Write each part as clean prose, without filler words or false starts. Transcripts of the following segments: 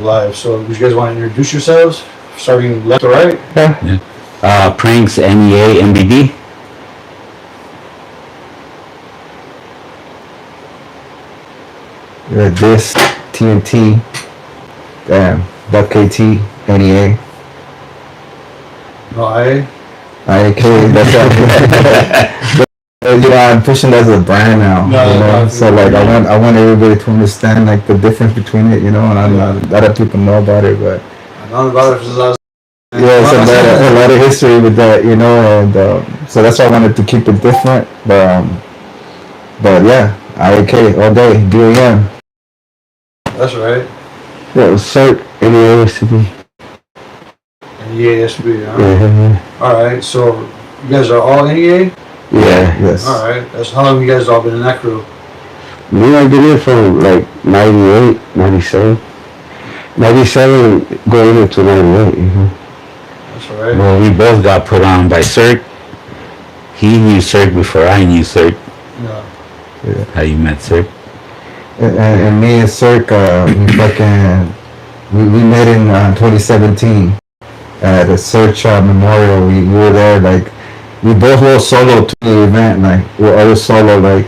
Live. So, you guys want to introduce yourselves, starting left to right? Yeah. PRANX-NEA MBD. DIST-TNT, NEA. No, I. IAK, that's I'm pushing that as a brand now. No, so like I want everybody to understand like the difference between it, and a lot of people know about it, but I know about it since I was. Yeah, it's a lot of history with that, and so that's why I wanted to keep it different. But yeah, IAK all day, DAM. That's right. Yeah, SIRK-NEA STP. NEA STP, huh? Yeah. Alright, so you guys are all NEA? Yeah. Yes. Alright, that's how long you guys all been in that crew? Me, I've been here from like 98, 97. 97 going into 98, That's right. Well, we both got put on by SIRK. He knew SIRK before I knew SIRK. Yeah. How you met SIRK? And me and SIRK, we met in 2017 at a Search memorial. We were there, like, we both rolled solo to the event, like, we're always solo, like,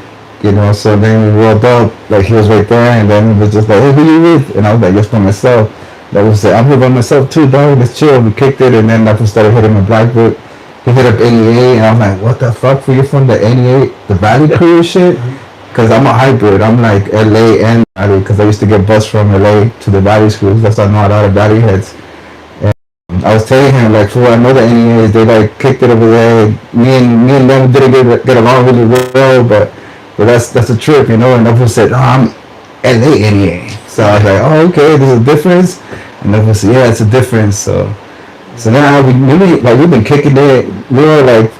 so then we rolled up, like, he was right there, and then he was just like, hey, who you with? And I was like, just by myself. That was it. I'm here by myself too, dog, let's chill. We kicked it, and then I started hitting my Black Book. He hit up NEA, and I'm like, what the fuck, for you from the NEA, the Valley crew and shit? Because I'm a hybrid. I'm like LA and Valley, because I used to get bus from LA to the Valley schools. That's why I know a lot of Valley heads. And I was telling him, like, for I know the NEAs, they like kicked it over there. Me and them didn't get along really well, but that's a trip, And everyone said, oh, I'm LA NEA. So I was like, oh, okay, there's a difference. And everyone said, yeah, it's a difference. So now we've been kicking it. We were like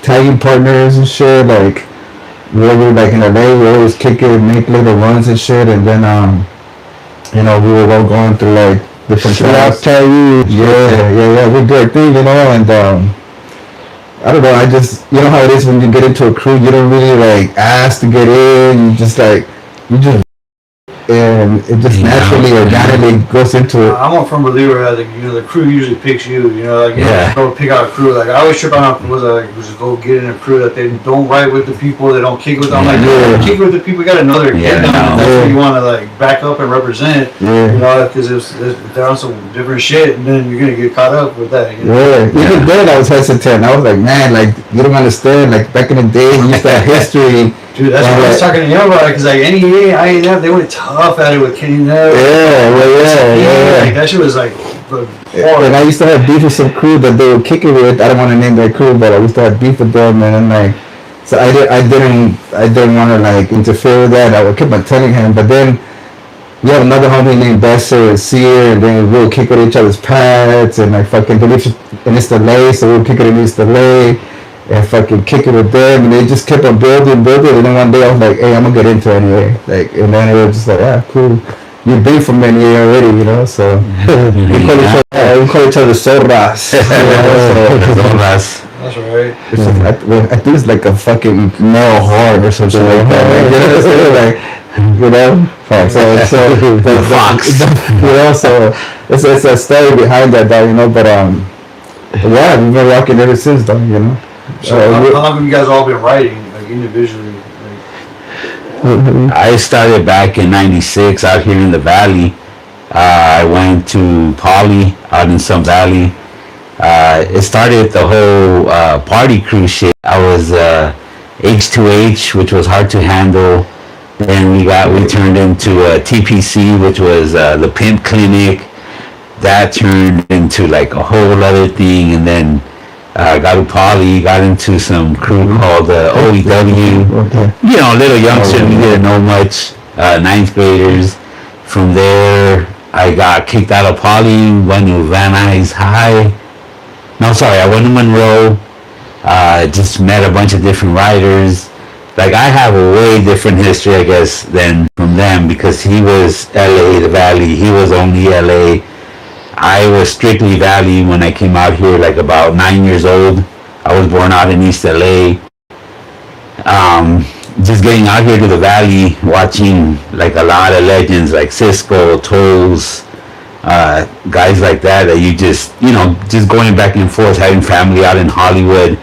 tagging partners and shit, like. We were like in LA, we always kick it, make little runs and shit, and then we were all going through like different tracks. Yeah, we do our thing, and I don't know, I just, how it is when you get into a crew, you don't really like ask to get in, you just and it just naturally, organically goes into it. I'm a firm believer that the crew usually picks you. You don't pick out a crew. Like I always trip on just go get in a crew that they don't ride with the people, they don't kick with them. I'm like, kick with the people. You got to know their kid. That's what you want to like back up and represent. Because if they're on some different shit, and then you're gonna get caught up with that. Even then I was hesitant. I was like, man, like you don't understand. Like back in the day, we used to have history. Dude, that's what I was talking to you about, because like NEA, IAF, they went tough at it with Kenny Nell. Yeah. Like, that shit was like hard. And I used to have beef with some crew that they were kicking with. I don't want to name their crew, but I used to have beef with them, and then like, so I didn't want to like interfere with that. I would keep on telling him, but then we have another homie named Besser and Sear, and then we would kick at each other's pads, and like fucking believe in East LA, so we would kick it in East LA. And fucking kick it with them, and they just kept on building, and then one day I was like, hey, I'm gonna get into NEA, like, and then it was just like, yeah, cool, you've been from NEA already, so we call each other Zorras. Zorras. That's right. I think it's like a fucking male horn or something like that, the fox. So it's a story behind that, but yeah, we've been rocking ever since, though, So how long have you guys all been writing, like individually? I started back in '96 out here in the Valley. I went to Poly out in Sun Valley. It started the whole party crew shit. I was H2H, which was hard to handle. Then we turned into TPC, which was the Pimp Clinic. That turned into like a whole other thing, and then got to Poly, got into some crew called OEW. Little youngsters, we didn't know much, 9th graders. From there, I got kicked out of Poly, went to Van Nuys High. No, sorry, I went to Monroe, just met a bunch of different writers. Like, I have a way different history, I guess, than from them, because he was LA, the Valley, he was only LA. I was strictly Valley when I came out here, like about 9 years old. I was born out in East LA. Just getting out here to the Valley, watching like a lot of legends like Cisco, Tolls, guys like that you just, just going back and forth, having family out in Hollywood.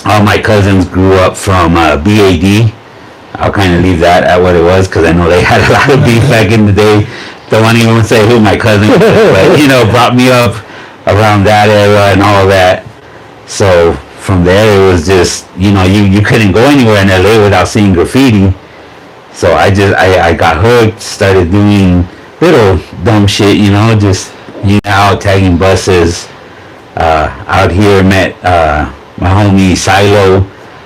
All my cousins grew up from BAD. I'll kind of leave that at what it was because I know they had a lot of beef back in the day. Don't want to even say who my cousin was, but brought me up around that era and all that. So from there it was just, you couldn't go anywhere in LA without seeing graffiti. So I got hooked, started doing little dumb shit, just out tagging buses. Out here met my homie Silo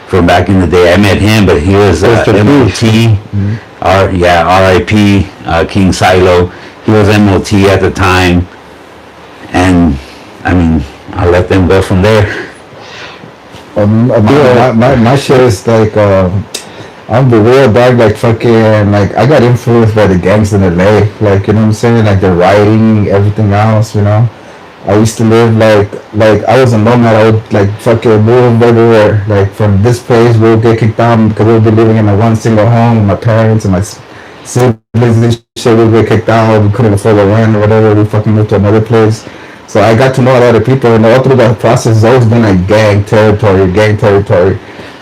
from back in the day. I met him, but he was MOT. R.I.P. King Silo. He was MOT at the time, and I mean, I let them go from there. My shit is like, I'm the real dog, like fucking, like I got influenced by the gangs in LA, like, you know what I'm saying, like the rioting, everything else, I used to live like I was a nomad. I would like fucking move everywhere. Like from this place, we'll get kicked out because we'll be living in a one single home with my parents and my siblings and shit. We'll get kicked out. We couldn't afford the rent or whatever. We fucking moved to another place. So I got to know a lot of people, and all through that process, it's always been like gang territory.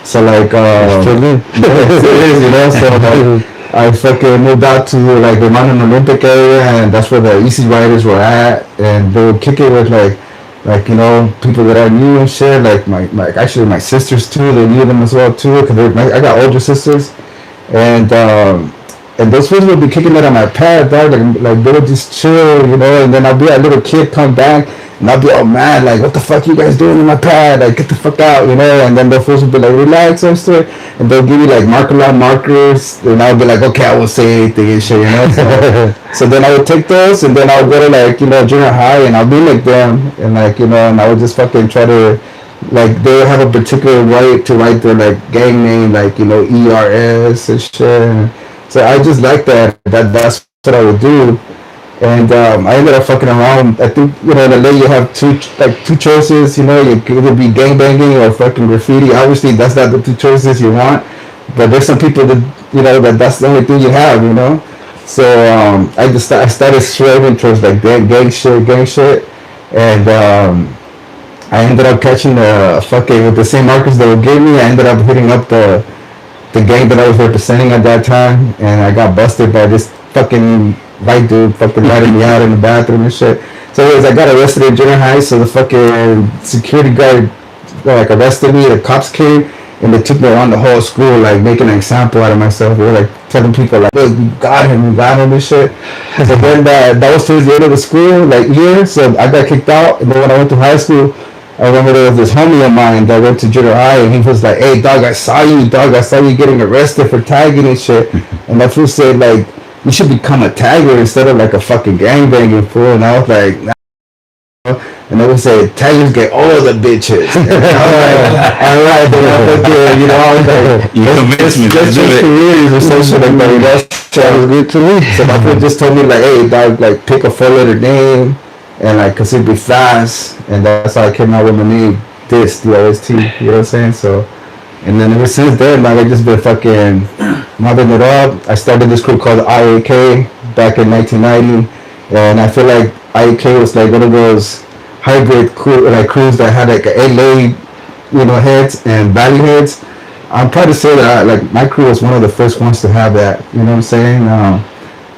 So like, so I fucking moved out to like the Mountain Olympic area, and that's where the Easy Riders were at, and they would kick it with like people that I knew and shit, like my sisters too. They knew them as well too, because I got older sisters, and those fools would be kicking it on my pad, dog, like they would just chill, and then I'll be a little kid come back. And I'll be all mad, like, what the fuck you guys doing in my pad? Like, get the fuck out, and then the fools will be like, relax and stuff. And they'll give you like markers, and I'll be like, okay, I won't say anything and shit, So then I would take those, and then I would go to like, junior high, and I'll be like them, and like, and I would just fucking try to, like, they would have a particular right to write their like gang name, like, ERS and shit. So I just like that's what I would do. And I ended up fucking around. I think, in LA you have two choices, you could either be gangbanging or fucking graffiti. Obviously that's not the two choices you want, but there's some people that, that's the only thing you have, So I started swerving towards like gang shit, and I ended up catching with the same markers they would give me. I ended up hitting up the gang that I was representing at that time, and I got busted by this fucking white dude fucking ratted me out in the bathroom and shit. So anyways, I got arrested in junior high, so the fucking security guard like arrested me, the cops came, and they took me around the whole school, like making an example out of myself. They were like telling people like, look, we got him and shit. So then that was towards the end of the school, like year, so I got kicked out. And then when I went to high school, I remember there was this homie of mine that went to junior high, and he was like, hey dog, I saw you getting arrested for tagging and shit. And that fool said like, you should become a tagger instead of like a fucking gangbanging fool. And I was like, nah. And they would say, taggers get all the bitches. And I'm like, alright, then I was like, you convinced me to do it. Careers or some shit like that. That was good to me. So my friend just told me like, hey dog, like pick a 4-letter name, and like, cause it'd be fast. And that's how I came out with my name, DIST, you know what I'm saying? So, and then ever since then, like, I just been fucking mobbing it up. I started this crew called IAK back in 1990, and I feel like IAK was like one of those hybrid crews that had like LA, heads and valley heads. I'm proud to say that like my crew was one of the first ones to have that. You know what I'm saying?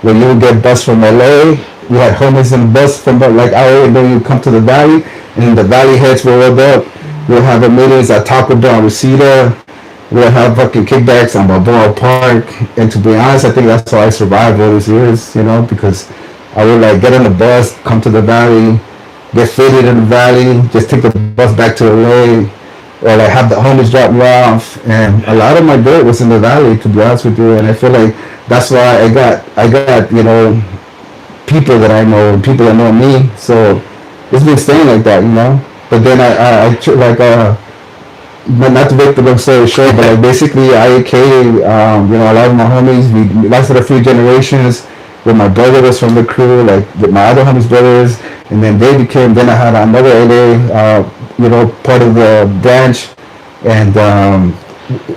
When you would get bus from LA, you had homies in the bus from like LA, and then you come to the valley, and the valley heads were rolled up. We'll have meetings at Taco Bell, Reseda. We'll have fucking kickbacks on Balboa Park. And to be honest, I think that's how I survived all these years, because I would like get on the bus, come to the valley, get fitted in the valley, just take the bus back to LA, or like have the homies drop me off. And a lot of my dirt was in the valley, to be honest with you. And I feel like that's why I got people that I know and people that know me. So it's been staying like that, But then but not to make the long story short, but like basically IAK, a lot of my homies, we lasted a few generations. Where my brother was from the crew, like with my other homies' brothers, and then then I had another LA, part of the branch, and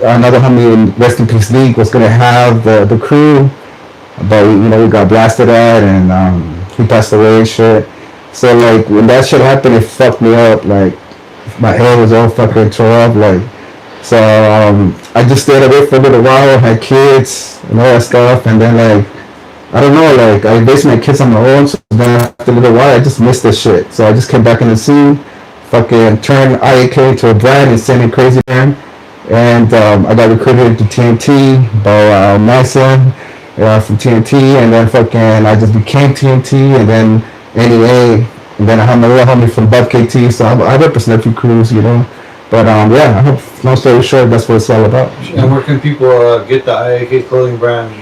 another homie, rest in peace League, was gonna have the crew, but we got blasted at, and he passed away and shit. So like when that shit happened, it fucked me up. Like my hair was all fucking tore up. Like so I just stayed away for a little while, had kids and all that stuff, and then like I don't know, like I raised my kids on my own. So then after a little while, I just missed this shit. So I just came back in the scene, fucking turned IAK to a brand and sending crazy brand. And I got recruited to TNT by my son from TNT, and then fucking I just became TNT, and then NEA, and then I have my real homie from Buff KT, so I represent a few crews, you know. But yeah, I hope, long story short, that's what it's all about. And where can people get the IAK clothing brand?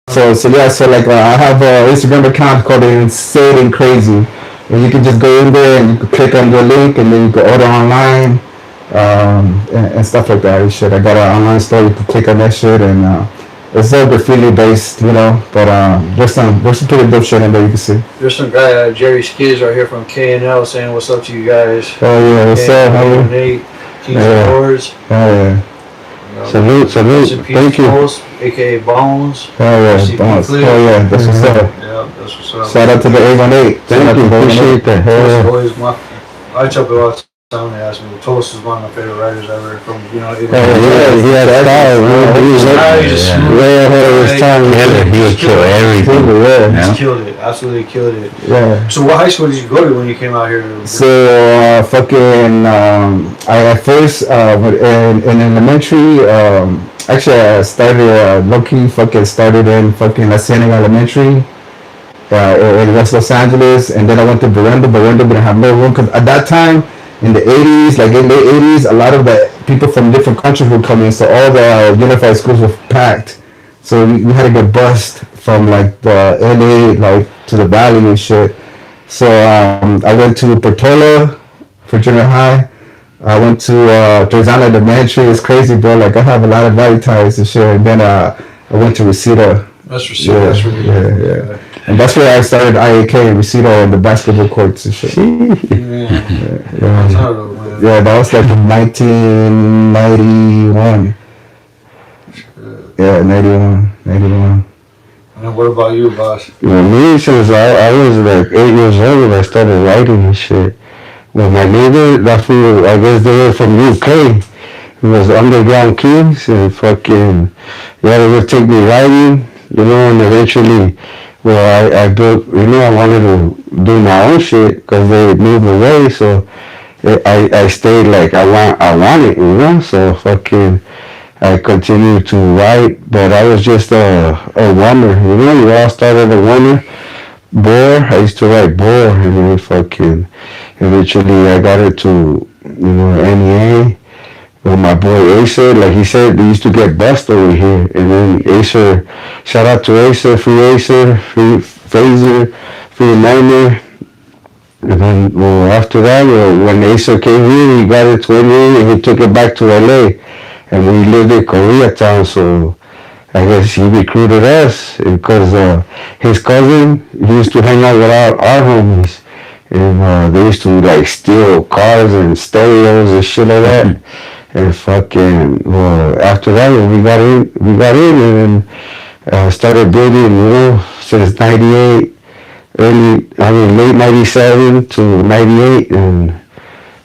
So yeah, so like I have an Instagram account called Insane and Crazy, and you can just go in there and you can click on the link, and then you can order online. And stuff like that and shit. I got an online store, you can click on that shit, and it's all graffiti based, you know, but there's some pretty dope shit in there you can see. There's some guy, Jerry Skids right here from K&L saying what's up to you guys. Oh yeah, what's up, how are you? Nate, Kings and Lords. Oh yeah. Salute, thank you. Post, aka Bones. Oh yeah, Bones. Oh yeah, that's what's up. Yeah, that's what's up. Shout out to the 818. Thank you, appreciate that. I tell people all the time, they ask me, Toast is one of my favorite writers ever from, you know, he had a style, man. He was way ahead of his time. He would kill everything. He just killed it, absolutely killed it. Yeah. So what high school did you go to when you came out here? So fucking I at first in elementary actually I started low-key fucking started in fucking La Cienega Elementary in West Los Angeles, and then I went to Berenda didn't have no room, because at that time in the 80s, like in the 80s, a lot of the people from different countries would come in, so all the unified schools were packed. So we had to get bused from like the LA like to the valley and shit. So I went to Portola for junior high. I went to Tarzana Elementary. It's crazy, bro. Like I have a lot of valley ties and shit. And then I went to Reseda. That's Reseda. That's really yeah. And that's where I started IAK and Reseda on the basketball courts and shit. Yeah, that was like in 1991. Yeah, 91. And what about you, boss? Me, since I was like 8 years old when I started writing and shit. Well, my neighbor, that fool, I guess they were from UK. It was Underground Kings, and fucking, yeah, they would take me writing, you know, and eventually, well, I built, you know, I wanted to do my own shit because they moved away, so I stayed like I want it, you know, so fucking I continued to write, but I was just a wonder, you know, you all started a wonder. Bore, I used to write Bore, and then fucking eventually I got it to, you know, NEA. Well, my boy Acer, like he said, they used to get bust over here, and then Acer, shout out to Acer, free Fraser, free Niner. And then, well, after that, when Acer came here, he got it to NEA, and he took it back to LA, and we lived in Koreatown, so I guess he recruited us because his cousin, he used to hang out with our homies, and they used to like steal cars and stereos and shit like that. And fucking, well, after that, we got in and then started building, you know, since 98, late 97 to 98, and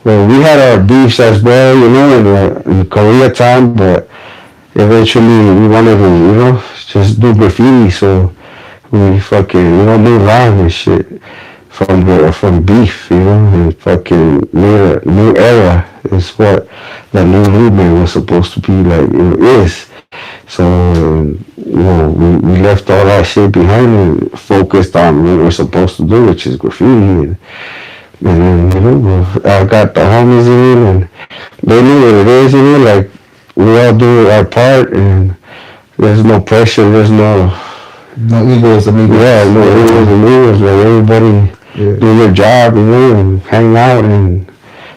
well, we had our beefs as well, you know, in Koreatown, but eventually we wanted to, you know, just do graffiti, so we fucking, you know, moved on and shit from beef, you know, and fucking made a new era is what the new movement was supposed to be like, you know, is. So, you know, we left all that shit behind and focused on what we're supposed to do, which is graffiti. And then, you know, I got the homies in, and they knew what it is, you know, like, we all do our part, and there's no pressure, there's no egos, amigos. Yeah, no egos, amigos, like, everybody do their job, you know, and hang out, and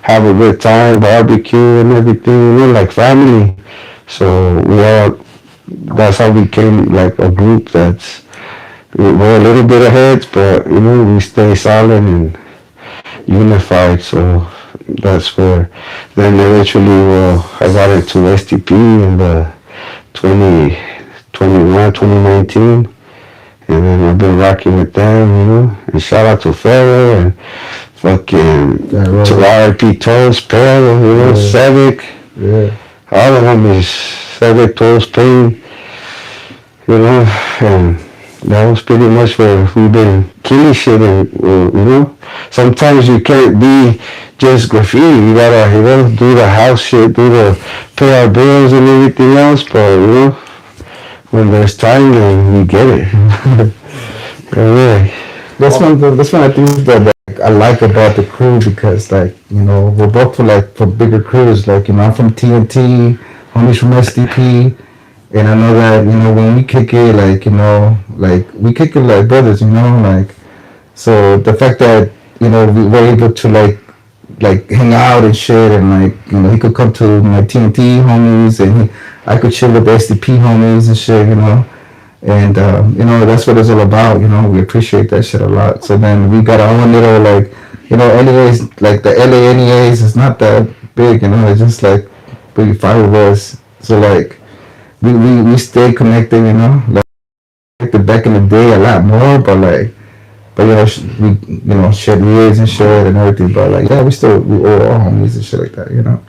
have a good time, barbecue and everything, you know, like family. So that's how we became like a group we're a little bit ahead, but, you know, we stay solid and unified, so that's where, then eventually, well, I got into STP in the 2019, And then I've been rocking with them, you know. And shout out to Pharaoh and fucking to RIP Toes, Perro, you know, Savic. Yeah. All of them is Savic, Toes, Pain, you know. And that was pretty much where we've been killing shit. And, you know, sometimes you can't be just graffiti. You gotta, you know, do the house shit, pay our bills and everything else. But, you know, when there's time, then we get it. Yeah. That's one I think that I like about the crew, because like, you know, we're both for bigger crews. Like, you know, I'm from TNT, homies from SDP, and I know that, you know, when we kick it, like, you know, like we kick it like brothers, you know, like, so the fact that, you know, we were able to like hang out and shit, and like, you know, he could come to my TNT homies, and I could chill with the SDP homies and shit, you know. And, you know, that's what it's all about, you know. We appreciate that shit a lot. So then we got our own little, like, you know, NEAs, like the LA NEAs, it's not that big, you know. It's just like maybe 5 of us. So, like, we stay connected, you know. Like back in the day a lot more, but, you know, we, you know, shared years and shit and everything. But, like, yeah, we all our homies and shit like that, you know.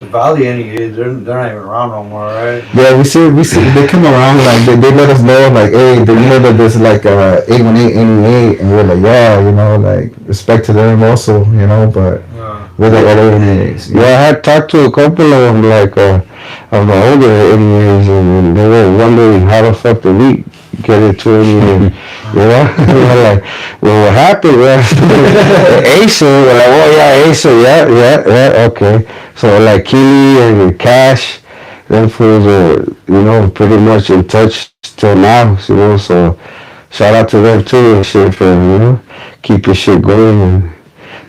Valley NEA, they're not even around no more, right? Yeah, we see they come around, like they let us know, like, hey, you know that there's like 818 NEA, and we're like, yeah, you know, like, respect to them also, you know. But we're like LA NEAs. Yeah, I had talked to a couple of them, like, of the older NEAs, and they were wondering how the fuck did we get into it, you know. Like, well, what happened was Asa, we're like, oh yeah, Asa, yeah, okay. So like Keely and Cash, them fools are, you know, pretty much in touch till now, you know. So shout out to them too and shit for, you know, keeping shit going and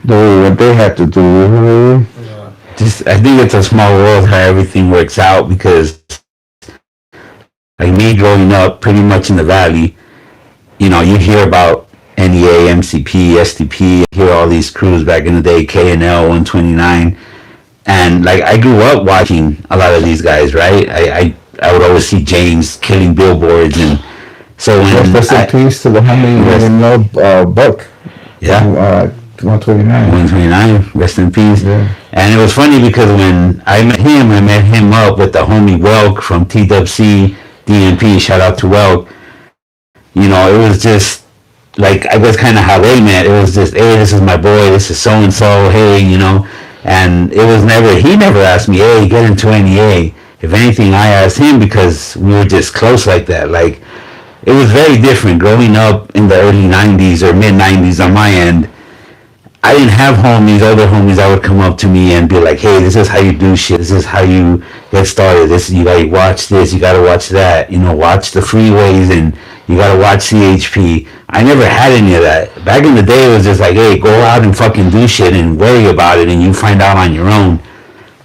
doing what they had to do, you know what I mean? Yeah. Just, I think it's a small world how everything works out, because like me growing up pretty much in the valley, you know, you hear about NEA, MCP, SDP, you hear all these crews back in the day, KNL, 129. And like I grew up watching a lot of these guys, right? I would always see James killing billboards, and so when rest in peace to the homie Buck. Yeah. 129. 129, rest in peace. Yeah. And it was funny because when I met him up with the homie Welk from TWC DMP. Shout out to Welk. You know, it was just like, I guess kind of how they met. It was just, hey, this is my boy, this is so and so, hey, you know. And it was never, he never asked me, hey, get into NEA. If anything, I asked him because we were just close like that. Like, it was very different growing up in the early 90s or mid 90s on my end. I didn't have homies, other homies that would come up to me and be like, hey, this is how you do shit. This is how you get started. This, you gotta watch this, you gotta watch that. You know, watch the freeways and you gotta watch CHP. I never had any of that. Back in the day, it was just like, hey, go out and fucking do shit and worry about it and you find out on your own.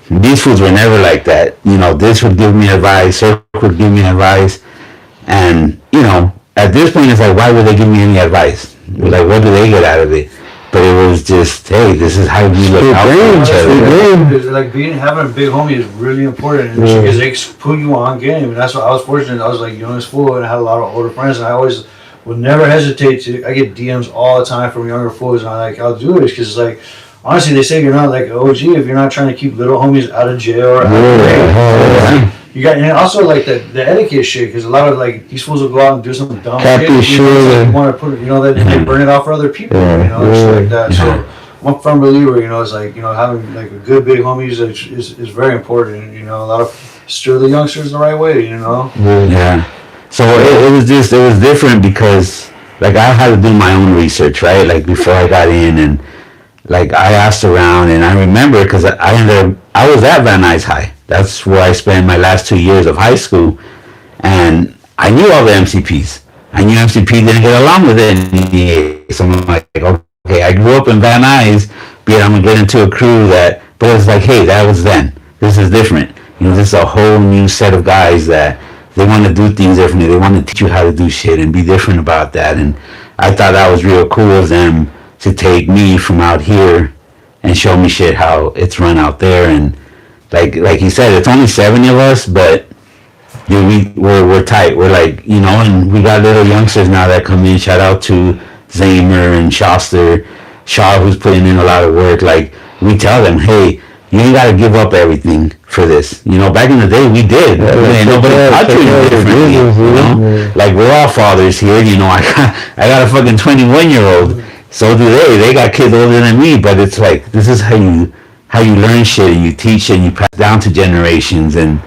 These fools were never like that. You know, this would give me advice, Cirque would give me advice. And, you know, at this point, it's like, why would they give me any advice? Like, what do they get out of it? But it was just, hey, this is how we look out for each other. Like having a big homie is really important because they put you on game. And that's what I was fortunate. I was like youngest fool and I had a lot of older friends, and I always would never hesitate to. I get DMs all the time from younger fools, and I'm like, I'll do it because it's like, honestly, they say you're not like an OG if you're not trying to keep little homies out of jail or out of jail. You got, and also like the etiquette shit, because a lot of like these fools will go out and do some dumb shit. You want to put, you know, that they burn it out for other people, you know, shit like that. So I'm a firm believer, you know, it's like, you know, having like a good big homies is very important. You know, a lot of steer the youngsters the right way, you know. Yeah. So it was different because like I had to do my own research, right? Like before I got in, and like I asked around, and I remember because I was at Van Nuys High. That's where I spent my last 2 years of high school, and I knew all the MCPs. I knew MCP didn't get along with NEA, so I'm like, okay, I grew up in Van Nuys, but I'm gonna get into a crew that, but it was like, hey, that was then. This is different. You know, this is a whole new set of guys that they want to do things differently. They want to teach you how to do shit and be different about that. And I thought that was real cool of them to take me from out here and show me shit how it's run out there. And like he said, it's only 70 of us, but dude, we're tight. We're like, you know, and we got little youngsters now that come in. Shout out to Zamer and Shaw, who's putting in a lot of work. Like, we tell them, hey, you ain't got to give up everything for this. You know, back in the day, we did. Nobody taught you differently, you know? Like, we're all fathers here, you know. I got a fucking 21-year-old. So do they. They got kids older than me, but it's like, this is how you learn shit, and you teach and you pass down to generations, and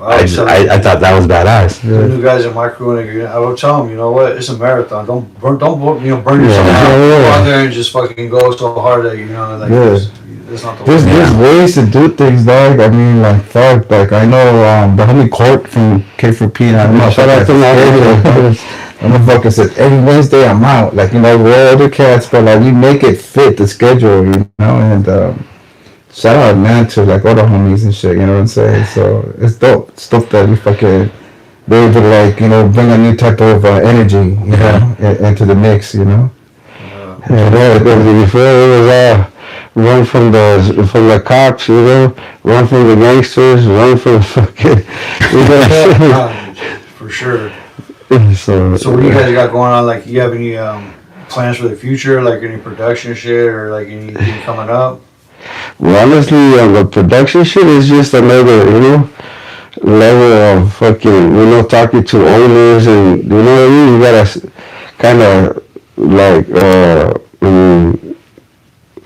I thought that was badass. The new guys in my crew, I would tell them, you know what, it's a marathon. Don't burn yourself out. Go out there and just fucking go so hard that, you know, like, it's not the way. There's ways to do things, dog. I mean, like, fuck, like, I know, the homie Court from K4P, and I don't know, shout out to my motherfucker said, every Wednesday I'm out. Like, you know, we're older cats, but, like, we make it fit the schedule, you know, and, shout out, man, to, like, all the homies and shit, you know what I'm saying? So, it's dope. It's dope that we fucking, they're able to, like, you know, bring a new type of energy, you know, into the mix, you know? Before it was, run from the cops, you know, run from the gangsters, run from fucking, you know. For sure. So what you guys got going on? Like, you have any plans for the future? Like, any production shit or, like, anything coming up? Well, honestly, the production shit is just another, you know, level of fucking, you know, talking to owners, and, you know what I mean? You gotta kind of, like,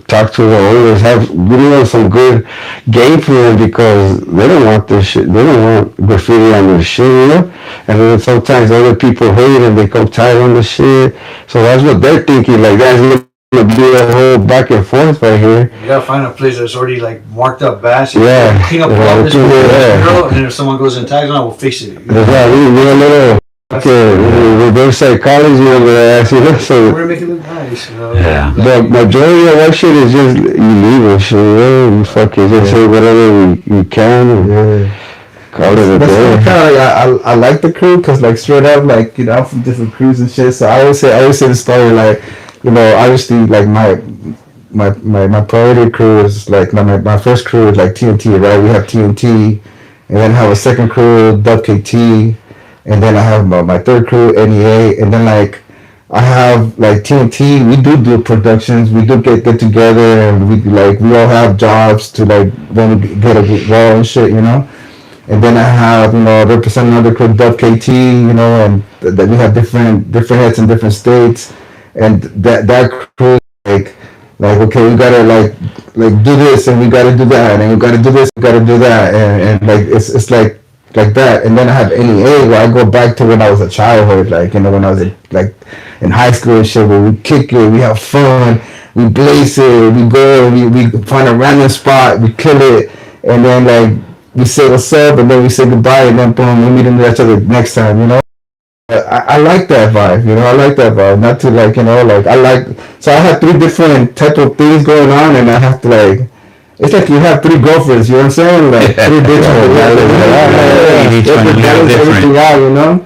talk to the owners, have, you know, some good game plan, because they don't want this shit. They don't want graffiti on their shit, you know? And then sometimes other people hate and they come tired on the shit. So that's what they're thinking. Like, that's going to be a whole back and forth right here. You got to find a place that's already, like, marked up bad. So yeah. Clean up all this girl, and if someone goes and tags on it, we'll fix it. You know? We're a little... Okay, reverse psychology over there, you know, so... We're gonna make it look nice, you know? Yeah. The majority of our shit is just illegal shit, you know? You fucking just say whatever you can, and call it a day. Kind of like, I like the crew, because, like, straight up, like, you know, I'm from different crews and shit, so I always say the story, like, you know, obviously, like, my priority crew is, like, my first crew is, like, TNT, right? We have TNT, and then I have a second crew, WKT, and then I have my third crew, NEA, and then, like, I have, like, TNT. We do productions. We do get together, and we all have jobs to, like, then get a wall and shit, you know. And then I have, you know, represent another crew, WKT, you know, and that we have different heads in different states, and that crew, like, okay, we gotta like do this, and we gotta do that, and we gotta do this, we gotta do that, and like it's like that. And then I have NEA, where I go back to when I was a childhood, like, you know, when I was in high school and shit, where we kick it, we have fun, we blaze it, we go, we find a random spot, we kill it, and then, like, we say what's up, and then we say goodbye, and then boom, we meet each other next time, you know. I like that vibe, you know. I like that vibe. Not to, like, you know, like, so I have 3 different type of things going on, and I have to, like, it's like you have 3 girlfriends, you know what I'm saying? Like, 3 different, everything out, you know?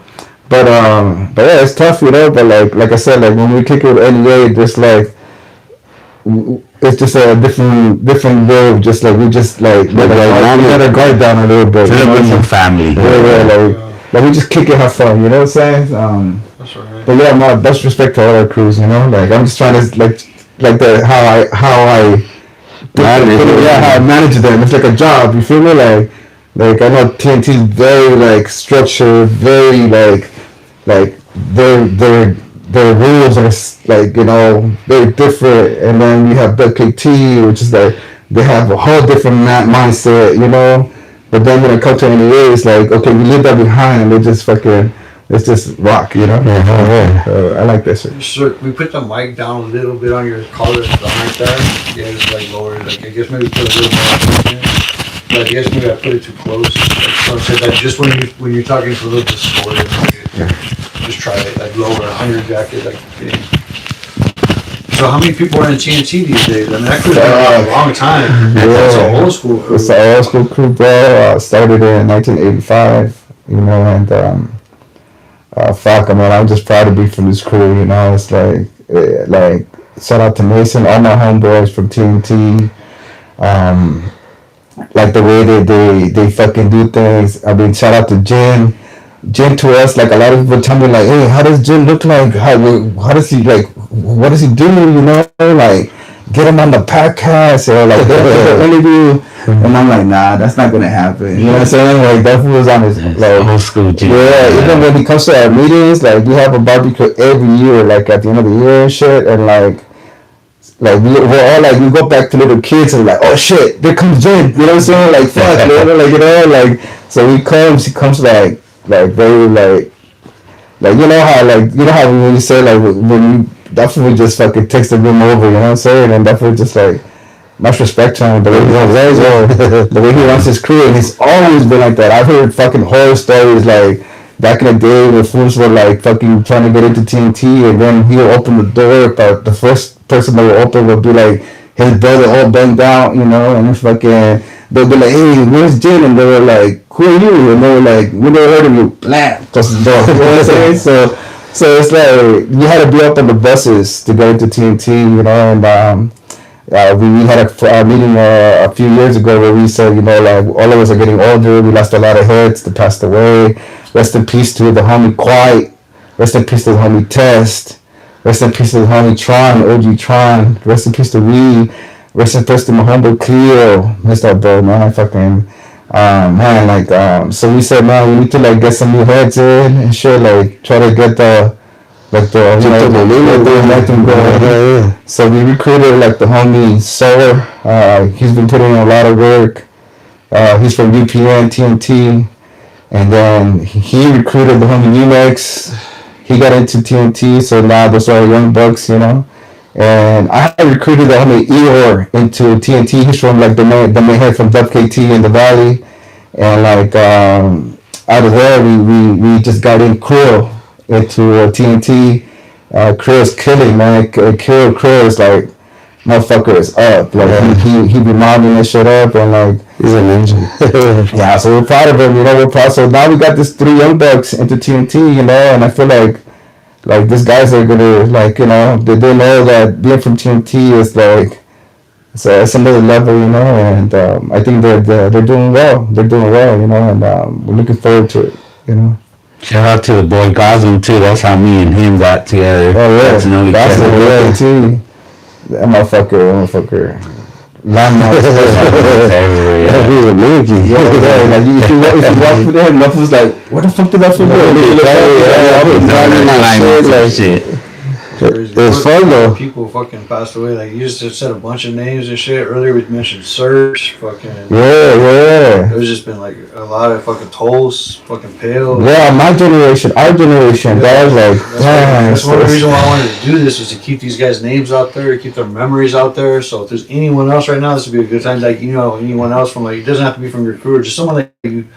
But yeah, it's tough, you know, but like I said, like, when we kick it with NEA, just, like, it's just a different way of just, like, we just, like, let our guard down a little bit. It's a little bit more family. Yeah, like, we just kick it, have fun, you know what I'm saying? That's right. But yeah, my best respect to all our crews, you know? Like, I'm just trying to, how I manage them. It's like a job, you feel me? Like I know TNT is very, like, structured, very, like their rules are, like, you know, very different. And then you have WKT, which is like, they have a whole different mindset, you know? But then when it comes to NEA, it's like, okay, we leave that behind, and let's just rock, you know? I like that shit. Sir, we put the mic down a little bit on your collar right there. Yeah, just, like, lower it. Like, I guess maybe put a little more. But I guess maybe I put it too close. Like, so I said that just when you're talking, it's a little distorted. Just try it, like, lower on your jacket, like. Yeah. So how many people are in TNT these days? I mean, that crew's been around a long time. That's an old school crew. It's an old school crew, bro. Started in 1985, you know, and fuck, I mean, I'm just proud to be from this crew, you know. It's like, shout out to Mason, all my homeboys from TNT. like the way they fucking do things. I mean, shout out to Jen. Jen to us, like a lot of people tell me like, hey, how does Jen look like? How does he like? What does he do? You know, like get him on the podcast or like get him an interview. And I'm like, nah, that's not gonna happen. You know what I'm saying? Like that fool was on his like old school Jen. Yeah, even when he comes to our meetings, like we have a barbecue every year, like at the end of the year and shit, and like we're all like we go back to little kids and like, oh shit, there comes Jen. You know what I'm saying? Like fuck, you know, like like so he comes like very like you know how when you say like when you that fool just fucking takes the room over, you know what I'm saying? And that fool just like much respect to him, the way he runs, the way he runs his crew, and he's always been like that. I've heard fucking horror stories like back in the day when fools were like fucking trying to get into TNT, and then he'll open the door, but the first person that will open will be like his brother all banged out, you know, and fucking they'll be like, hey, where's Jen? And they were like, who are you? And they were like, we never heard of you. Blam, close the door. You know what I'm saying? So it's like you had to be up on the buses to get into TNT, you know, and we had a meeting a few years ago where we said, you know, like all of us are getting older. We lost a lot of heads that passed away. Rest in peace to the homie Quiet. Rest in peace to the homie Test. Rest in peace to the homie Tron, OG Tron. Rest in peace to Reed. Rest in peace to my homie Cleo. Missed that bro, man. Fucking man, like so we said, man, we need to like get some new heads in and shit, like try to get the momentum going. So we recruited like the homie Solar. He's been putting in a lot of work. He's from UPN TNT, and then he recruited the homie Unex. He got into TNT, so now those are young bucks, you know. And I recruited the homie Eeyore into TNT. He's from like the main head from WKT in the Valley, and like out of there we just got in Krill into TNT. Krill's killing, man. Krill is like, motherfucker is up. Like he be mobbing that shit up, and like he's a ninja. Yeah, so we're proud of him, you know. We're proud. So now we got this 3 young bucks into TNT, you know, and I feel like these guys are gonna, like, you know, they know that being from TNT is like it's another level, you know, and I think they're doing well. They're doing well, you know, and we're looking forward to it, you know. Shout out to the boy Goslin too. That's how me and him got together. Oh yeah, that's the way too. That motherfucker. Landmarks everywhere. Yeah, he was a monkey. Yeah, like if you walk through there, nothing's like, where the fuck did that fool go? Shit. It's fun though. People fucking passed away. Like you just said a bunch of names and shit. Earlier we mentioned Search, fucking. Yeah. There's just been like a lot of fucking Tolls, fucking Pale. Yeah, our generation, that was like, that's one of the reasons why I wanted to do this was to keep these guys' names out there, to keep their memories out there. So if there's anyone else right now, this would be a good time. Like, you know, anyone else from, like, it doesn't have to be from your crew, or just someone that you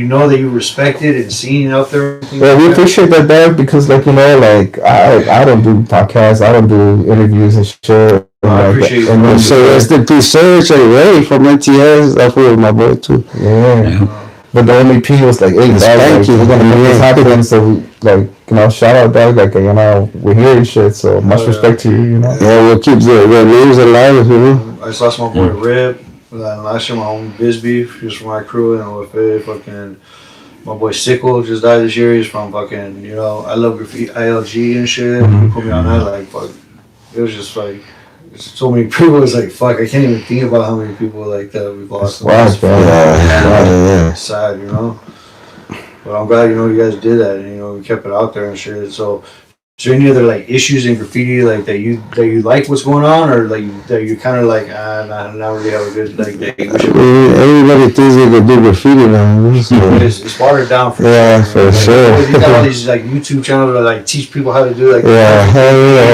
know that you respected and seen out there. Yeah, we appreciate that, Dad, because, like, you know, like I don't do podcasts, I don't do interviews and shit. I appreciate it. So rest in peace, Search and Ray from NTS. That was my boy too. Yeah. But the only P was like, hey, dog, like, we're gonna make this happen. So we, like, you know, shout out, dog. Like, you know, we're here and shit. So much respect to you, you know. Yeah, we'll keep the names alive, you know. I just lost my boy Rip. Last year, my homie Bisbee, he was from my crew, and OFA, fucking. My boy Sickle just died this year. He's from fucking, you know, I love Graffiti, ILG and shit. He put me on that, like, fuck. It was just like, so many people. It's like, fuck, I can't even think about how many people like that we've lost. Wow, yeah. Sad, you know. But I'm glad, you know, you guys did that, and, you know, we kept it out there and shit. So, is there any other, like, issues in graffiti, like, that you like what's going on, or like that you kind of like, not really have a good, like, day? Everybody thinks they can do graffiti now. So it's watered down for for sure. You got all these like YouTube channels that like teach people how to do like Yeah.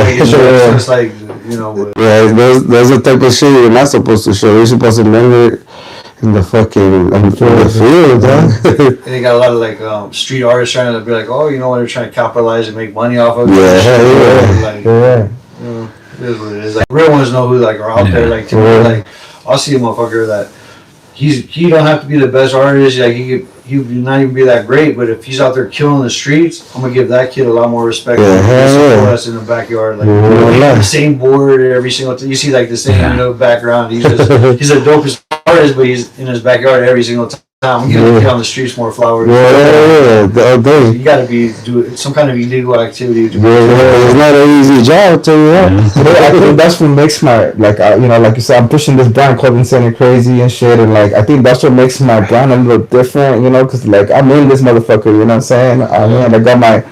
It's like, you know. Yeah, there's the type of shit you're not supposed to show. You're supposed to learn it in the fucking field, huh? And they got a lot of like street artists trying to be like, oh, you know what, they're trying to capitalize and make money off of it. Like, you know, it is what it is. Like, real ones know who like are out there. Like, to me, like, I'll see a motherfucker that he don't have to be the best artist. Like, he could not even be that great, but if he's out there killing the streets, I'm gonna give that kid a lot more respect than that's in the backyard. Like, the same board every single time. You see like the same, you know, background. He's the dopest artist, but he's in his backyard every single time. I'm gonna get on the streets more flowers. Yeah. You gotta do some kind of illegal activity. It's not an easy job, I'll tell you that. I think that's what makes my, like, you know, like you said, I'm pushing this brand called Insane and Crazy and shit, and like, I think that's what makes my brand a little different, you know, because like, I'm in this motherfucker, you know what I'm saying? I got my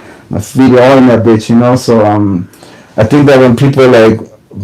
feet all in that bitch, you know, so I think that when people like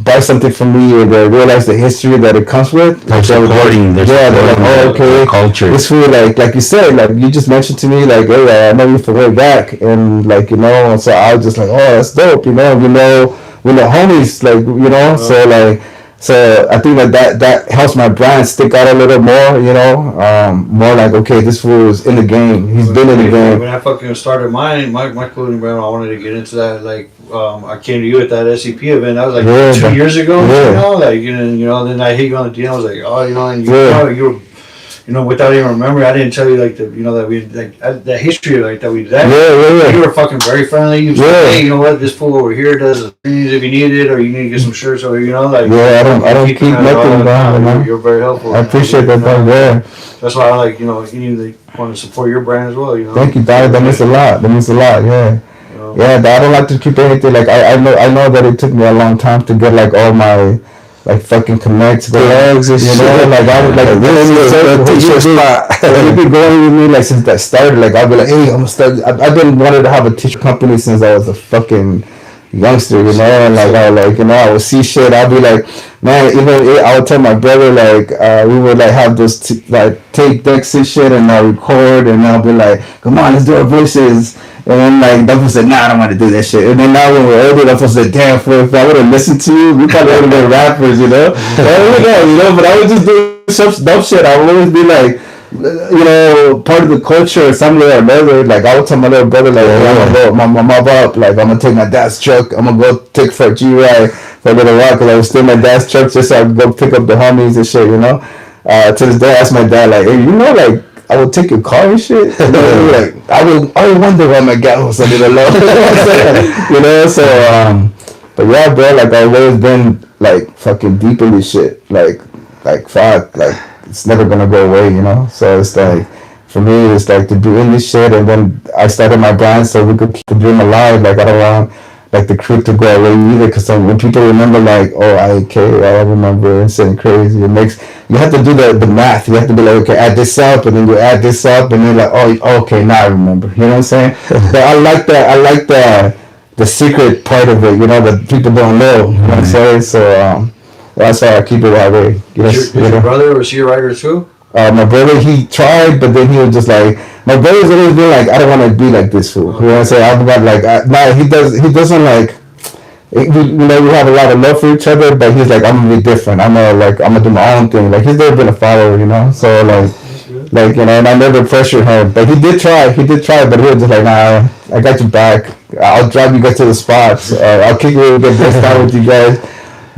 buy something from me or they realize the history that it comes with, They're supporting, they're like, oh, okay, culture. this food, like you said, like you just mentioned to me, like, hey, I know you from way back, and like, you know, so I was just like, oh, that's dope, you know, we know homies, like, you know, so like, so I think that helps my brand stick out a little more, you know, more like, okay, this fool is in the game, he's been in the game. When I fucking started my clothing brand, I wanted to get into that. Like, I came to you at that SCP event. That was like 2 years ago. You know, like, you know, then I hit you on the DM. I was like, oh, you know, and you were, you know, without even remembering, I didn't tell you like you know, that we like the history like that we did. You were fucking very friendly. You was like, hey, you know what, this fool over here does things if you need it, or you need to get some shirts, or you know, like I don't keep nothing down, man. You're very helpful. I appreciate that, man. That's why I like, you know, you want to support your brand as well, you know. Thank you, Dad. That means a lot. Yeah. You know? Yeah, I don't like to keep anything. Like I know that it took me a long time to get like all my like fucking connects, Flags and you shit. know, like I was like t-shirt spot. you've been going with me like since that started. Like I'll be like, hey, I'm gonna start. I've been wanting to have a t-shirt company since I was a fucking youngster, you know, and like I would see shit. I'll be like, man, I would tell my brother like we would like have those like tape decks and shit, and I'll record, and I'll be like, come on, let's do our voices. And then like that was said, nah, I don't want to do that shit. And then now when we're older, that was said, damn, if I would have listened to you, we probably would have been rappers, you know. But I would just do some dumb shit. I would always be like, you know, part of the culture or something or another. Like I would tell my little brother, like, hey, I'm gonna go my mom up, like I'm gonna take my dad's truck, I'm gonna go take for a G-ride for a little while, because I was still in my dad's truck just so I could go pick up the homies and shit, you know. To this day, I asked my dad, like, hey, you know, like, I would take your car and shit. And then, like, I would wonder why my gas was a little low. You know, so but yeah, bro, like I've always been like fucking deep in this shit. Like fuck, like it's never gonna go away, you know? So it's like, for me, it's like to be in this shit, and then I started my brand so we could keep the dream alive. Like I don't want like the crew to go away either, because when people remember like, oh, I remember Insane Crazy, it makes, you have to do the math. You have to be like, okay, add this up, and then you add this up, and then like, oh, okay, now I remember. You know what I'm saying? But I like the secret part of it, you know, that people don't know. You know what I'm saying? So that's why I keep it that way. Is your brother, was he a writer too? My brother, he tried, but then he was just like, my brother's always been like, I don't want to be like this fool. You know what I'm saying? I'm about like, no, he doesn't like, you know, we have a lot of love for each other, but he's like, I'm gonna be different. I'm gonna do my own thing. Like, he's never been a follower, you know? So like, you know, and I never pressured him, but he did try, but he was just like, nah, I got your back. I'll drive you guys to the spots. I'll kick you and get blessed out with you guys.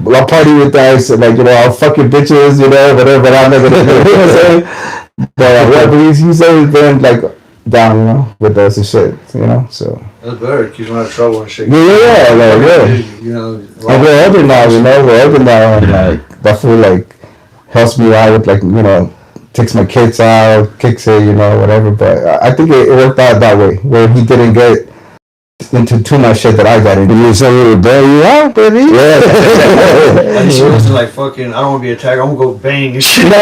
I'll party with guys, like, you know, I'll fuck your bitches, you know, whatever, but I'm not gonna do it, you know what I'm saying? But yeah, but he's always been like down, you know, with us and shit, you know, so. That's better, keeps him out of trouble and shit. Yeah. You know, And we're older now, you know, and like, that fool, like, helps me out with, like, you know, takes my kids out, kicks it, you know, whatever, but I think it worked out that way, where he didn't get into too much shit that I got into. You said you bail you out, baby. Yeah. And she wasn't like, fucking, I don't want to be attacked, I'm gonna go bang and shit. No.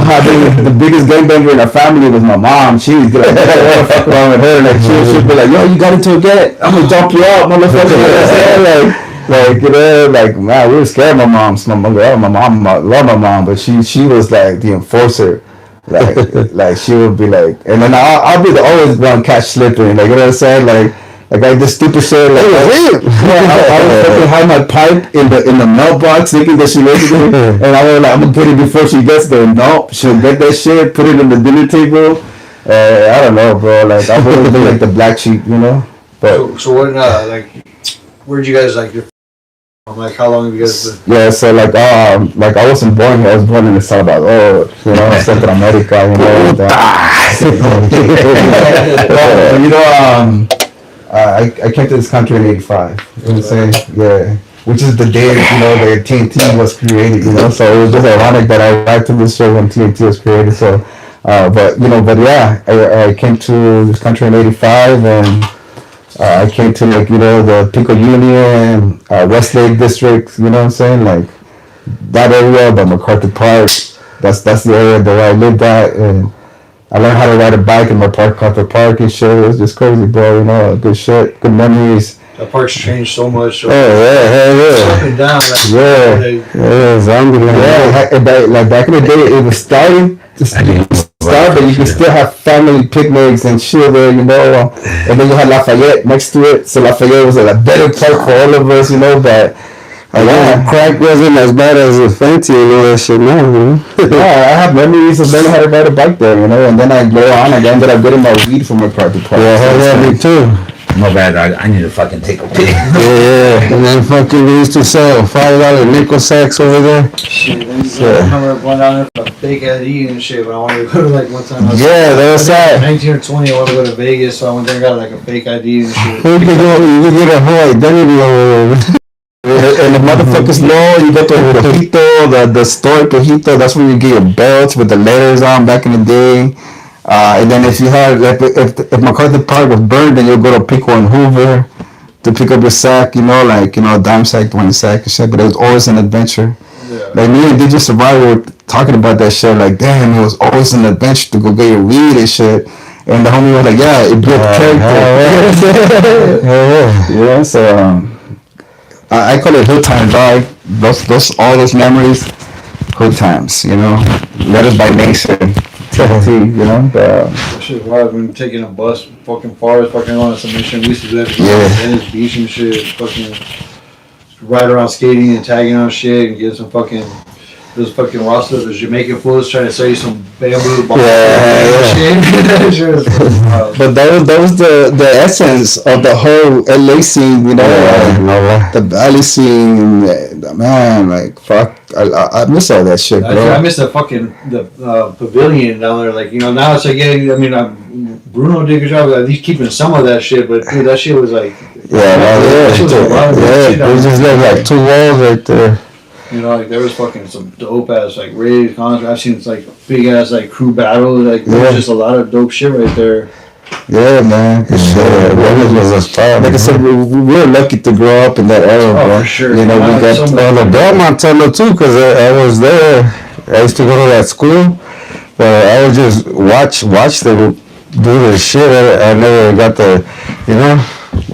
I think the biggest gangbanger in our family was my mom. She was like, I don't want to fuck around with her. Like, she'd be like, yo, you got into it yet? I'm gonna dump you out, motherfucker. You know what I'm saying? Like, you know, like, man, we were scared of my mom. I love my mom, but she was like the enforcer. Like she would be like, and then I'll be the always one catch slipping. Like, you know what I'm saying? Like I this stupid shit. Like, I would fucking hide my pipe in the mailbox, thinking that she was it, and I was like, I'm gonna get it before she gets there. Nope, she'll get that shit, put it on the dinner table. I don't know, bro. Like, I've always been like the black sheep, you know. But so what? Like, where'd you guys like? Like, how long have you guys been? Yeah, so like I wasn't born here. I was born in El Salvador, you know, Central America, you know. You know, I came to this country in '85. You know what I'm saying? Yeah. which is the day, you know, the TNT was created, you know, so it was just ironic that I arrived to this show when TNT was created, so, but yeah, I came to this country in 85, and I came to, like, you know, the Pico Union, Westlake District, you know what I'm saying, like, that area, but MacArthur Park, that's the area that I lived at, and I learned how to ride a bike in MacArthur Park and shit. It was just crazy, bro, you know, good shit, good memories. The park's changed so much. So Yeah. up and down. Like back in the day, it was starting to start, but you could still have family picnics and shit there, you know. And then you had Lafayette next to it, so Lafayette was a better park for all of us, you know. But crack wasn't as bad as the fancy and all that shit now, you know. Yeah, I have memories of learning how to ride a bike there, you know. And then I ended up getting my weed from MacArthur Park. Yeah, me too. No bad, I need to fucking take a pic. Yeah, and then fucking we used to sell $5 nickel sacks over there. Shit, I remember going down there for a fake ID and shit, but I wanted to go to, like, one time. That was sad. 19 or 20, I wanted to go to Vegas, so I went there and got like a fake ID and shit. You could get a whole identity over there. And the motherfuckers know you go to Cojito, the store Cojito, that's where you get your belts with the letters on back in the day. And then if you had, like, if MacArthur Park was burned, then you'll go to Pico and Hoover to pick up your sack, you know, like, you know, a dime sack, 20 sack and shit, but it was always an adventure. Yeah. Like, me and DJ Survivor were talking about that shit, like, damn, it was always an adventure to go get your weed and shit. And the homie was like, yeah, it built character. Yeah, so, I call it hood times, dog. All those memories, hood times, you know, letters by Mason. You know, that shit wild. When taking a bus fucking far, fucking on a submission, we used to do that in Venice Beach and shit. Fucking ride around skating and tagging on shit and get some fucking those fucking rosters, the Jamaican fools trying to sell you some bamboo balls. But that was the essence of the whole LA scene, you know, the Valley scene, man, like, fuck, I miss all that shit, bro. I miss the pavilion down there, like, you know, now it's like, yeah, I mean, Bruno did a good job of at least keeping some of that shit, but dude, that shit was like, it was just like 2 walls right there. You know, like, there was fucking some dope ass, like, raves, concerts. I've seen, like, big ass, like, crew battle. Like, there was just a lot of dope shit right there. Yeah, man. Like I said, we were lucky to grow up in that era, bro. For sure. You know, we got the Belmont Tunnel too, because I was there. I used to go to that school, but I would just watch them do their shit. I never got the, you know,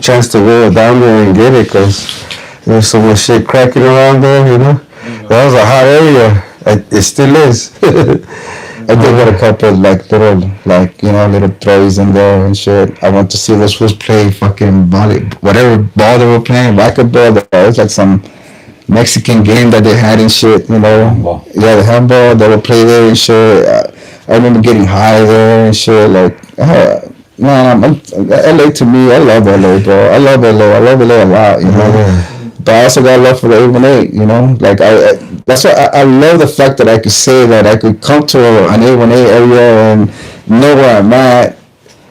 chance to go down there and get it, because there's so much shit cracking around there, you know. That was a hot area. It still is. I did get a couple, like, little throws in there and shit. I went to see those fools play fucking whatever ball they were playing, racquetball. It was like some Mexican game that they had and shit, you know. Handball. Yeah, the handball, they would play there and shit. I remember getting high there and shit, like, man, LA to me, I love LA, bro. I love LA a lot, you know. But I also got love for the 818, you know. Like, that's why I love the fact that I could say that I could come to an 818 area and know where I'm at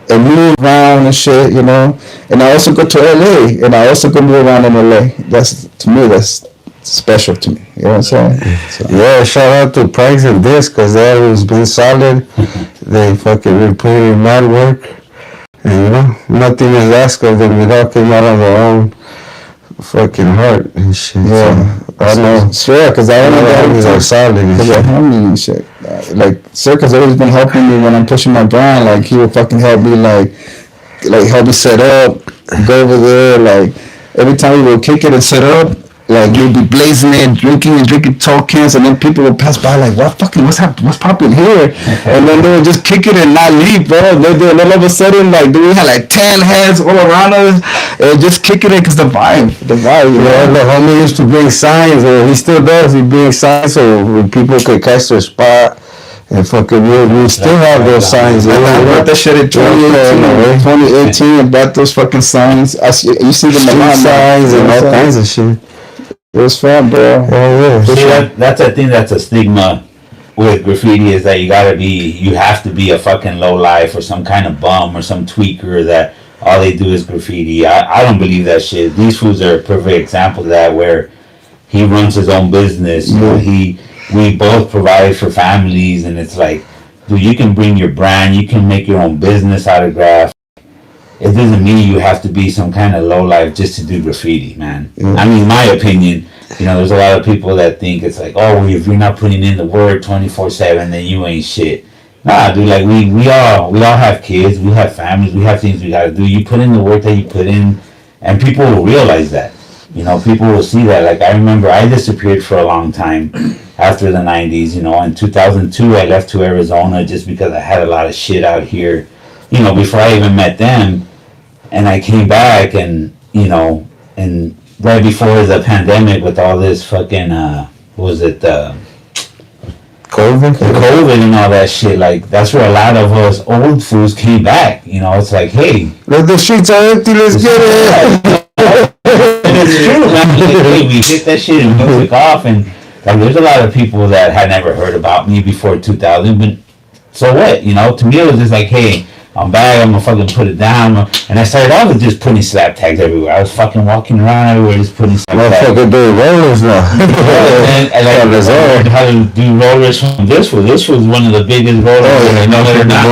and move around and shit, you know. And I also go to LA and I also go move around in LA. To me, that's special to me. You know what I'm saying? So. Yeah, shout out to PRANX and DIST, because they always been solid. They fucking been putting in mad work. And, you know, nothing is asked of them. It all came out on their own fucking heart and shit. Yeah, so, I know. Sure, because I know that are solid and shit. And shit. Like, Sirk has always been helping me when I'm pushing my brand. Like, he would fucking help me, like help me set up, go over there. Like, every time we would kick it and set up, like, we'd be blazing it, drinking tall cans, and then people would pass by like, what's popping here? And then they would just kick it and not leave, bro. And then all of a sudden, like, we had like 10 heads all around us, and just kicking it because the vibe, you know. The homie used to bring signs, or he still does. He brings signs so people could catch their spot. And fucking, we still have those signs. I brought that shit in 2018 and brought those fucking signs. You see them a lot, signs and all kinds of shit. It was fun, bro. Yeah. That's I think that's a stigma with graffiti, is that you have to be a fucking low life or some kind of bum or some tweaker that all they do is graffiti. I don't believe that shit. These fools are a perfect example of that, where he runs his own business. You know, we both provide for families, and it's like, dude, you can bring your brand, you can make your own business out of Graff. It doesn't mean you have to be some kind of lowlife just to do graffiti, man. I mean, my opinion, you know, there's a lot of people that think it's like, oh, if you're not putting in the work 24/7, then you ain't shit. Nah, dude, like we all have kids, we have families, we have things we gotta do. You put in the work that you put in, and people will realize that. You know, people will see that. Like, I remember I disappeared for a long time after the 90s. You know, in 2002 I left to Arizona just because I had a lot of shit out here, you know, before I even met them. And I came back, and, you know, and right before the pandemic with all this fucking, COVID and all that shit, like, that's where a lot of us old fools came back. You know, it's like, hey, Let the streets are empty, let's get it. and it's true, man. Like, hey, we hit that shit and we took off, and like, there's a lot of people that had never heard about me before 2000, but so what? You know, to me it was just like, hey, I'm back, I'm gonna fucking put it down. And I started off with just putting slap tags everywhere. I was fucking walking around everywhere just putting slap tags. Motherfucker doing rollers now. And I learned how to do rollers from this one. This was one of the biggest rollers. I know they're not.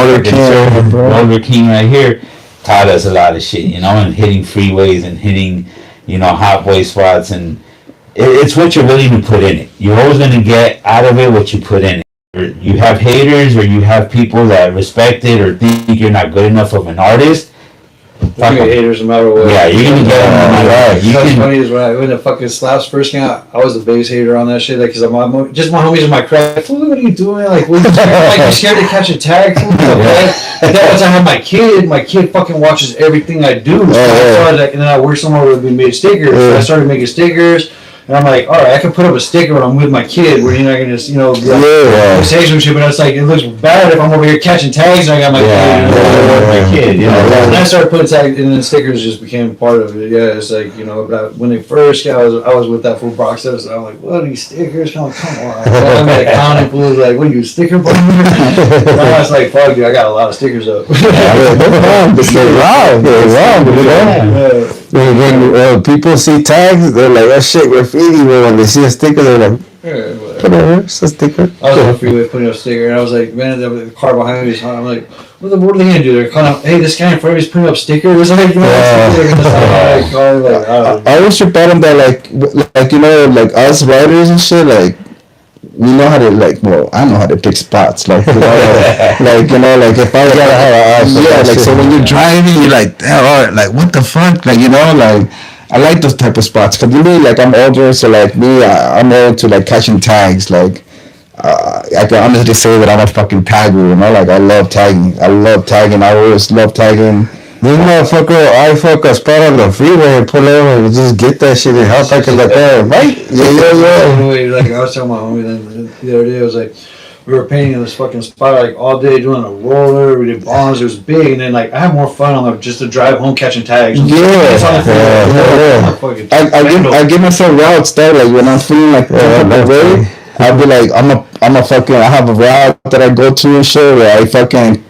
Roller King right here taught us a lot of shit, you know, and hitting freeways and hitting, you know, hot boy spots. And it's what you're willing to put in it. You're always gonna get out of it what you put in it. You have haters, or you have people that respect it or think you're not good enough of an artist. You get haters no matter what. Yeah, you're gonna get them no matter what. You know what's funny is when the fucking slaps first came out, I was the biggest hater on that shit. Like, cause just my homies in my crowd. Like, what are you doing? Like, what are you like, you're scared to catch a tag? And then once I have my kid fucking watches everything I do. So and then I work somewhere where we made stickers. So I started making stickers. And I'm like, all right, I can put up a sticker when I'm with my kid, where you're not gonna just, you know, say some shit. But it's like, it looks bad if I'm over here catching tags and I got my kid. You know, and I started putting tags, and then stickers just became part of it. Yeah, it's like, you know, but when they first got, I was with that fool box set, so I'm like, what are these stickers? Come on. I'm like, counting fools, like, what are you, sticker bomber? I was like, fuck, dude, I got a lot of stickers up. When people see tags, they're like, that shit graffiti. But when they see a sticker, they're like, whatever, it's a sticker. I was on the freeway putting up a sticker, and I was like, man, the car behind me is hot. I'm like, what are they gonna do? They're calling out, hey, this guy in front of me is putting up stickers. Like, you know, I always trip out on that, like, you know, like us writers and shit, like, we know how to, like, well, I know how to pick spots, like, you know, like, you know, like, if I gotta have like, so when you're driving, you're like, oh, like, what the fuck, like, you know, like, I like those type of spots, cause really, like, I'm older, so, like, me, I'm more into, like, catching tags, like, I can honestly say that I'm a fucking tagger, you know, like, I love tagging, I always love tagging. This motherfucker, I fuck a spot on the freeway and pull over and just get that shit and help like right? Yeah. Like, I was telling my homie the other day, I was like, we were painting this fucking spot like all day, doing a roller, we did bonds, it was big, and then like I had more fun on just to drive home catching tags. I give myself routes there, like when I'm feeling like my way, I'll be like, I have a route that I go to and shit where I fucking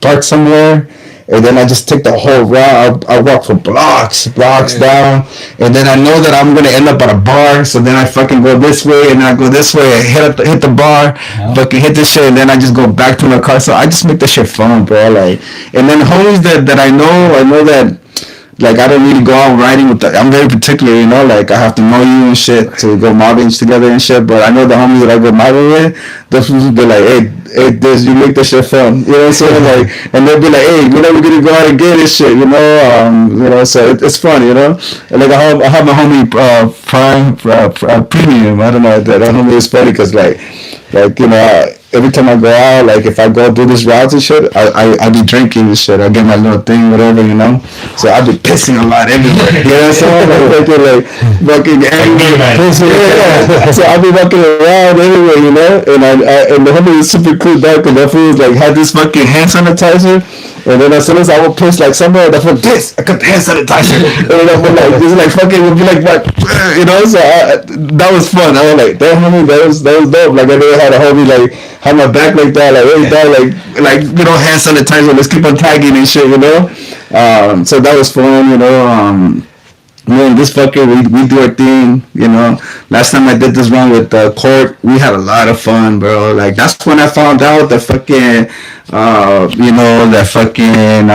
park somewhere. And then I just take the whole route. I walk for blocks down, and then I know that I'm gonna end up at a bar. So then I fucking go this way, and then I go this way. I hit the bar, fucking hit this shit, and then I just go back to my car. So I just make the shit fun, bro. Like, and then homies that I know that. Like, I don't really go out riding with I'm very particular, you know, like, I have to know you and shit to go mobbing together and shit, but I know the homies that I go mobbing with, those people be like, hey, this, you make this shit fun, you know what I'm saying, like, and they'll be like, hey, when are we gonna go out and get this shit, you know, so it's fun, you know, and like, I have my homie, Premium, I don't know, that homie is funny, cause like, you know, every time I go out, like, if I go do these routes and shit, I be drinking and shit. I get my little thing, whatever, you know. So I be pissing a lot everywhere. You know what I'm saying? Like fucking angry, pissing. Yeah. So I be walking around everywhere, you know. And the homie is super cool, dog, because that fool like had this fucking hand sanitizer. And then as soon as I would piss like somewhere, that's what this. I got the hand sanitizer. And then I would like, this like fucking would be like, what? You know. So that was fun. I was like, damn, homie, that was dope. Like I never had a homie like have my back like that, like hey, dog, like you know, hand sanitizer. Let's keep on tagging and shit, you know. So that was fun, you know. Man, this fucker, we do our thing, you know. Last time I did this one with Court, we had a lot of fun, bro. Like, that's when I found out that fucking, you know, that fucking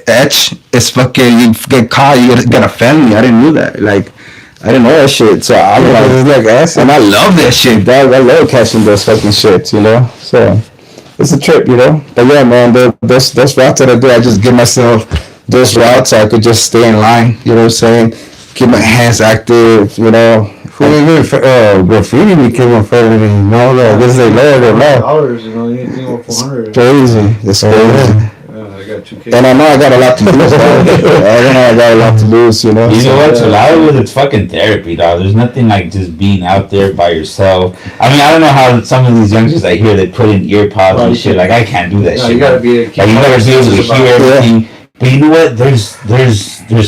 etch is fucking, you get caught, you get a felony. I didn't know that. Like, I didn't know that shit. So I was like, acid. And I love that shit, dog. I love catching those fucking shits, you know. So it's a trip, you know. But yeah, man, those routes that I do, I just give myself those routes so I could just stay in line, you know what I'm saying? Keep my hands active, you know. Graffiti became a felony, you know, this is lower than that. $400, you know, anything over 400. Crazy. It's crazy. Yeah, I got 2K. And I know I got a lot to lose, dog. I know I got a lot to lose, you know. You know what? To a lot of it, it's fucking therapy, dog. There's nothing like just being out there by yourself. I mean, I don't know how some of these youngsters I hear they put in ear pods and shit. Like, I can't do that shit. You gotta be like, you gotta be able to hear everything. Yeah. But you know what? There's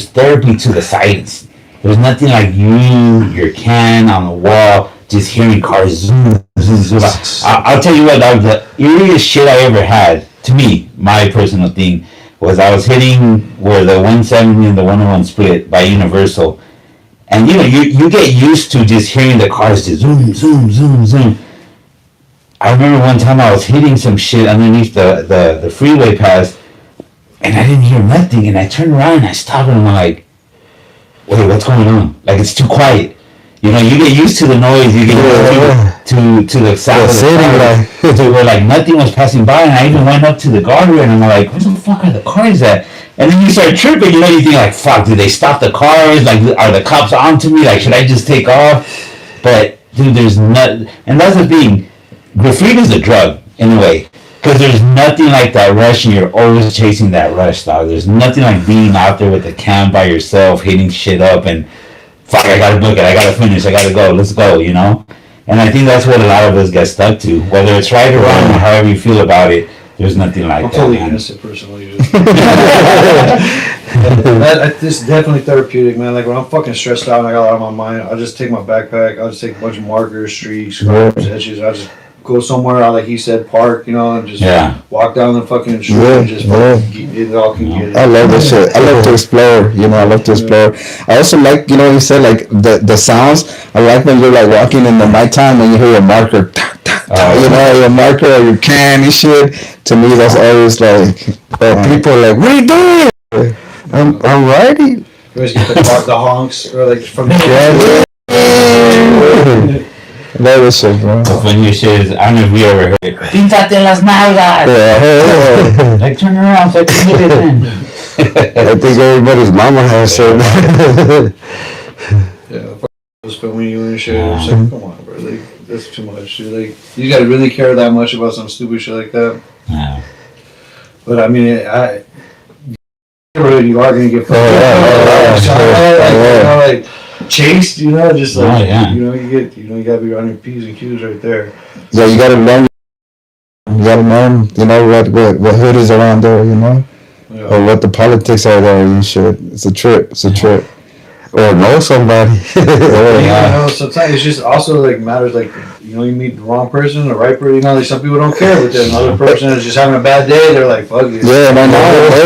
therapy to the silence. There's nothing like your can on the wall, just hearing cars zoom, zoom, zoom. I'll tell you what, dog, the eeriest shit I ever had, to me, my personal thing, was I was hitting where the 170 and the 101 split by Universal. And you know, you get used to just hearing the cars just zoom, zoom, zoom, zoom. I remember one time I was hitting some shit underneath the freeway pass, and I didn't hear nothing, and I turned around and I stopped and I'm like, wait, what's going on? Like, it's too quiet. You know, you get used to the noise, you get used to the sound of the car, to where like nothing was passing by, and I even went up to the guardrail and I'm like, where the fuck are the cars at? And then you start tripping, you know, you think like, fuck, did they stop the cars? Like, are the cops onto me? Like, should I just take off? But dude, there's not, and that's the thing, graffiti is a drug in a way. Because there's nothing like that rush, and you're always chasing that rush, dog. There's nothing like being out there with the cam by yourself, hitting shit up, and fuck, I gotta book it, I gotta finish, I gotta go, let's go, you know? And I think that's what a lot of us get stuck to. Whether it's right or wrong, or however you feel about it, there's nothing like I'm that. totally innocent personally. This is definitely therapeutic, man. Like when I'm fucking stressed out and I got a lot on my mind, I'll just take my backpack, I'll just take a bunch of markers, streaks, etches, I'll just go somewhere, like he said, park, you know, and just walk down the fucking street and just get it all can get it. I love this shit. I love to explore, you know, I love to explore. I also like, you know, you said like the sounds. I like when you're like walking in the nighttime and you hear a marker, you know, your marker or your can and shit. To me, that's always like, people are like, what are you doing? I'm writing. You always get the honks, or like from the Love this shit, bro. The funniest shit is, I don't know if we ever heard it. Píntate las nalgas! Like, turn around so I can get it in. I think everybody's mama has shit. Yeah, just filming you and shit. It's like, come on, bro. Like, that's too much, dude. Like, you gotta really care that much about some stupid shit like that. Yeah. But I mean, you are gonna get like chased, you know, just like you know, you gotta be on your P's and Q's right there. Yeah, you gotta learn. You know what hood is around there, you know, or what the politics are there and shit. It's a trip. Or know somebody. You know, sometimes it's just also like matters like, you know, you meet the wrong person, the right person. You know, like some people don't care, but then another person is just having a bad day. They're like, fuck it. Yeah, no,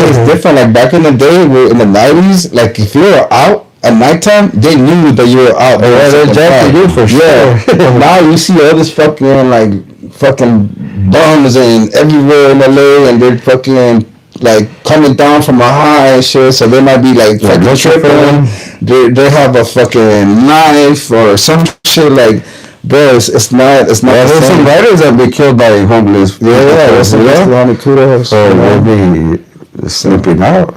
it's different. Like back in the day, in the 90s, like if you were out at nighttime, they knew that you were out. Yeah, they're jacking you for sure. Yeah. Now you see all this fucking bums and everywhere in LA, and they're fucking like coming down from a high and shit. So they might be like fucking tripping. They have a fucking knife or some shit like. Bro, it's not. There's some writers that be killed by homeless. Yeah. So they be slipping out.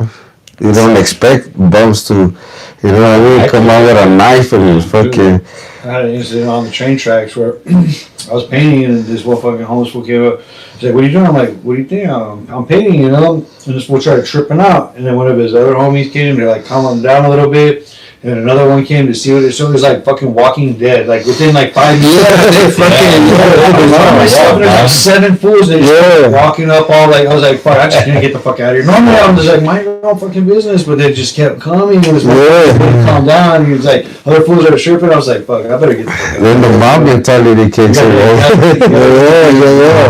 You don't expect bums to, you know what I mean, come out with a knife and fucking. I had an incident on the train tracks where I was painting and this one fucking homeless fool came up. He's like, what are you doing? I'm like, what do you think? I'm painting, you know? And this fool started tripping out. And then one of his other homies came, they're like, calm him down a little bit. and another one came to see it. So it was like fucking Walking Dead. Like within like 5 years, there's like 7 fools. They just walking up all like I was like, fuck, I just can't get the fuck out of here. Normally I'm just like mind your own fucking business, but they just kept coming. It was calm down. And it was like other fools that were tripping. I was like, fuck, I better get the fuck out of here. Then the mob mentality kicks in.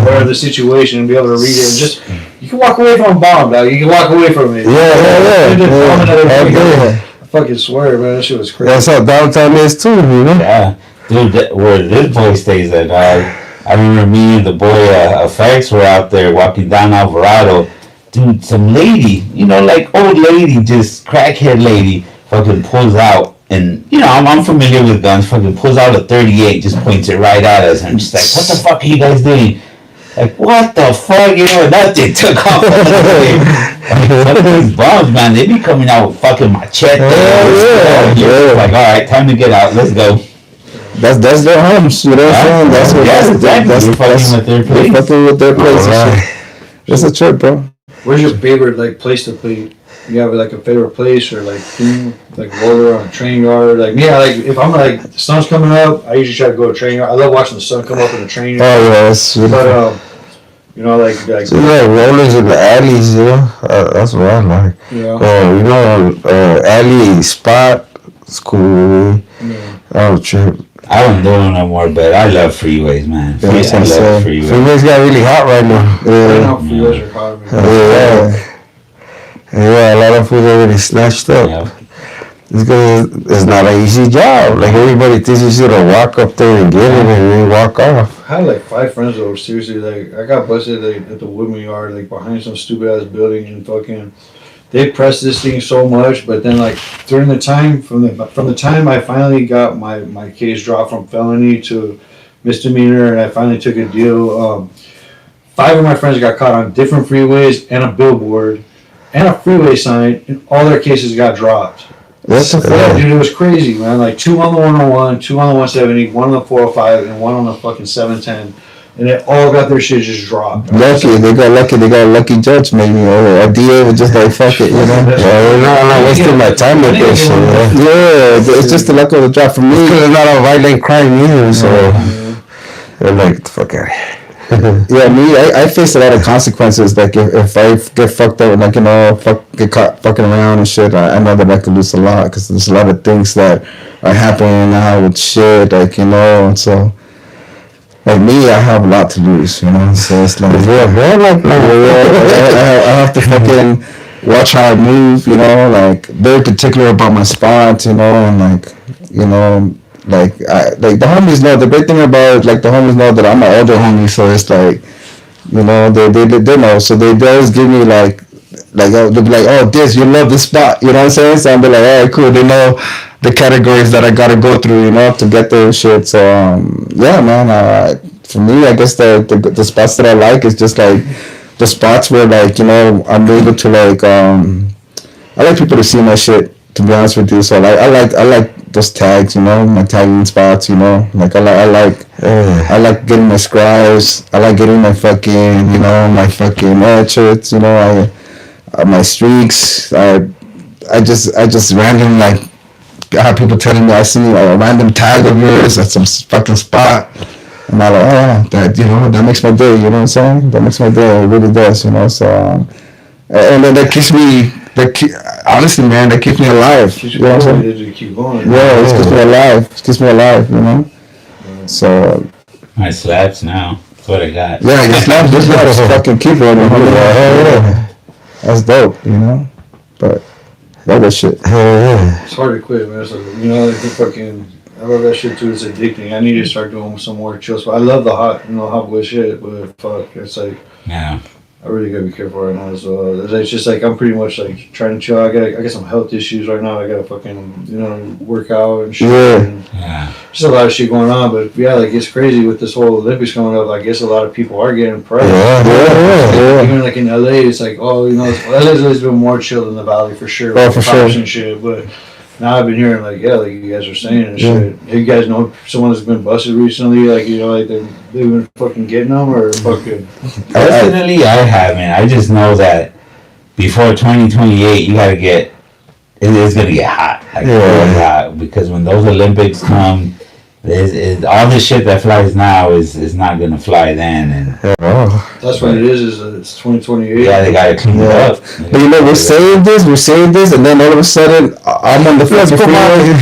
Aware of the situation and be able to read it and just. You can walk away from a bomb, dog. You can walk away from it. I fucking swear, man. That shit was crazy. That's how downtown is too, you know? Yeah. Dude, where this boy stays at, I remember me and the boy Effects were out there walking down Alvarado. Dude, some lady, like old lady, just crackhead lady, fucking pulls out. And, I'm familiar with guns. Fucking pulls out a 38, just points it right at us. And I'm just like, what the fuck are you guys doing? Like, what the fuck, that thing took off. Some of these bombs, man, they be coming out with fucking machete. Like, all right, time to get out, let's go. That's their homes, you know what I'm saying? That's fucking with their place. It's a trip, bro. Where's your favorite, like, place to play? You have, like, a favorite place or, like, thing, like, roller on a train yard? Like, yeah, like, if I'm, like, the sun's coming up, I usually try to go to a train yard. I love watching the sun come up in the train yard. Oh, yeah, that's But, so, rollers in the alleys, that's what I like. Alley spot, it's cool. Oh, trip. I don't do it no more, but I love freeways, man. I love freeways. Freeways got really hot right now. Freeways are hot, man. Yeah, a lot of food already snatched up. Yeah. It's not an easy job. Like everybody thinks you should walk up there and get it and then walk off. I had like 5 friends though, seriously, like I got busted like, at the Woodman Yard, like behind some stupid ass building and fucking they pressed this thing so much, but then like during the time from the time I finally got my case dropped from felony to misdemeanor and I finally took a deal, 5 of my friends got caught on different freeways and a billboard and a freeway sign and all their cases got dropped. Dude, it was crazy, man. Like 2 on the 101, 2 on the 170, 1 on the 405, and 1 on the fucking 710. And they all got their shit just dropped. They got a lucky judge maybe, or a DA was just like, fuck it, I'm not wasting my time with this shit. Yeah, it's just the luck of the drop for me. Because it's not a violent crime either, so they're like, fuck out of here. Yeah, me, I face a lot of consequences. Like if I get fucked up and get caught fucking around and shit, I know that I could lose a lot because there's a lot of things that are happening now with shit, like and so. Like me, I have a lot to lose, so it's like, I have to fucking watch how I move, like very particular about my spots, and like, like the homies know. The great thing about like the homies know that I'm an older homie, so it's like, they know, so they always give me like they'll be like, oh, you love this spot, you know what I'm saying? So I'll be like, all right, cool. They know the categories that I gotta go through, to get their shit. So yeah, man. For me, I guess the spots that I like is just like the spots where like I'm able to like I like people to see my shit. To be honest with you, so like I like those tags, my tagging spots, like I like getting my scribes. I like getting my fucking my fucking shirts, my streaks. I just random like I have people telling me I see a random tag of yours at some fucking spot. And I'm like, oh yeah, that makes my day, you know what I'm saying? That makes my day, it really does, so, and then that keeps me, honestly, man, that keeps me alive, you know what I'm saying? Keep going. Yeah, it keeps me alive, so. My slaps now, that's what I got. Yeah, your slaps just gotta fucking keep running, that's dope, but, other shit, It's hard to quit, man, it's like, like the fucking, I love that shit too. It's addicting. I need to start doing some more chill spots. I love the hot boy shit, but fuck, it's like, yeah, I really gotta be careful right now. So it's just like I'm pretty much like trying to chill. I got some health issues right now. I gotta fucking work out and shit. Yeah. Just a lot of shit going on. But yeah, like it's crazy with this whole Olympics coming up. I guess a lot of people are getting pregnant. Yeah. Even like in LA, it's like LA's always been more chill than the Valley for sure. Oh, for sure. And shit, but. Now I've been hearing like you guys are saying and shit. You guys know someone that's been busted recently, like like they've been fucking getting them or fucking. Personally, I haven't. I just know that before 2028, you gotta get it is gonna get hot. Like, really hot, because when those Olympics come, all the shit that flies now is not gonna fly then. And that's what it is it's 2028. Yeah, they gotta clean it up. But you know, we're saying this, and then all of a sudden, I'm on the fucking freeway,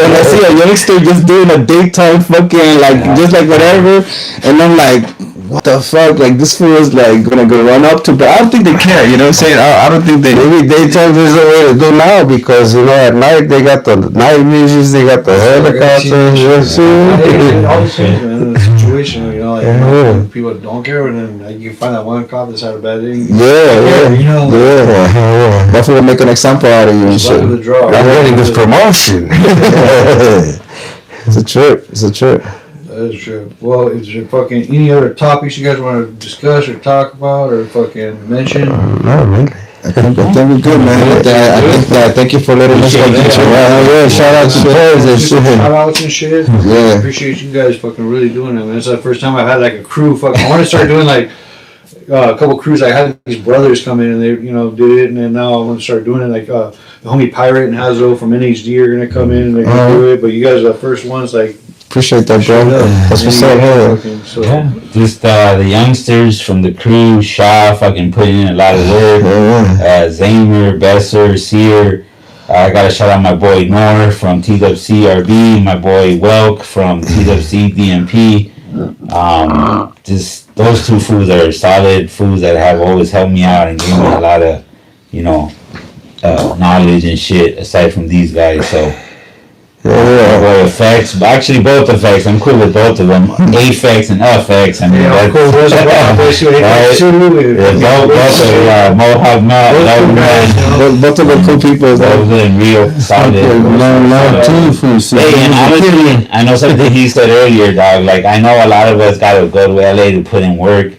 and I see a youngster just doing a daytime fucking, like, just like whatever, and I'm like, what the fuck? Like, this fool is like gonna go run up to, but I don't think they care, you know what I'm saying? I don't think they. Maybe daytime is the way to do now, because you know at night they got the night visions, they got the helicopters. All the things, man, the situation, you know, like people don't care, and then like, you find that one cop that's had a bad thing. Yeah. You know, That's what will make an example out of you and shit. the draw. I'm getting this promotion. It's a trip. That is true. Well, is there fucking any other topics you guys want to discuss or talk about or fucking mention? Not really. I think we're good, man. Thank you for letting us Yeah, shout out to players and shit. Shout outs and shit. Yeah. Appreciate you guys fucking really doing it, man. It's the first time I've had like a crew. Fucking, I want to start doing like a couple crews. I had these brothers come in and they, you know, did it, and then now I want to start doing it. Like the homie Pirate and Hazo from NHD are gonna come in and they're gonna do it. But you guys are the first ones, like. Appreciate that, bro. That's what's up, man. Yeah, just the youngsters from the crew, Shaw, fucking putting in a lot of work. Zamer, Besser, Sear. I gotta shout out my boy Nor from TWCRB, my boy Welk from TWC-DMP. Just those two fools are solid fools that have always helped me out and given me a lot of, you know, knowledge and shit aside from these guys. So. Boy, effects, but actually both effects. I'm cool with both of them. Afex and effects. I mean, that's cool. Both of Mohawk Matt, both of them cool people. Both of them real solid. Hey, and honestly, I know something he said earlier, dog. Like, I know a lot of us gotta go to LA to put in work,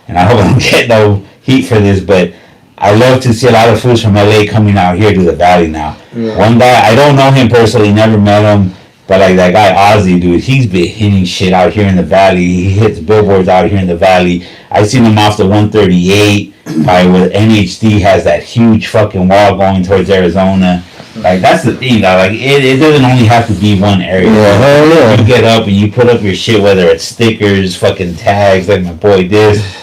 and I hope I don't get no heat for this, but I love to see a lot of fools from LA coming out here to the Valley now. Yeah. One guy, I don't know him personally, never met him, but like that guy Ozzy, dude, he's been hitting shit out here in the Valley. He hits billboards out here in the Valley. I seen him off the 138 by where NHD has that huge fucking wall going towards Arizona. Like, that's the thing, dog. Like, it doesn't only have to be one area. You get up and you put up your shit, whether it's stickers, fucking tags, like my boy DIST.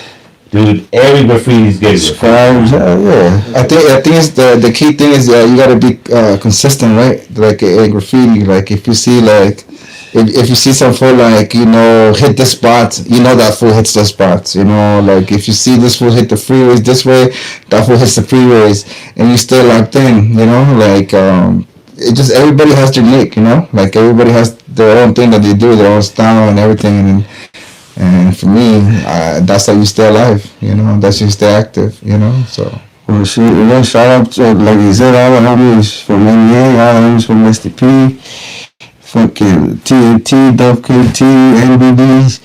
Dude, every graffiti is good. I think it's the key thing is you gotta be consistent, right? Like in graffiti, like if you see like if you see some fool like, you know, hit this spot, you know that fool hits the spots. You know, like if you see this fool hit the freeways this way, that fool hits the freeways, and you stay locked in. You know, like it just everybody has their nick. You know, like everybody has their own thing that they do, their own style and everything. And for me, that's how you stay alive, you know, that's how you stay active, you know, so. Well, shout out to, like you said, all the homies from NEA, all the homies from SDP, fucking TNT, WKT, NBDs,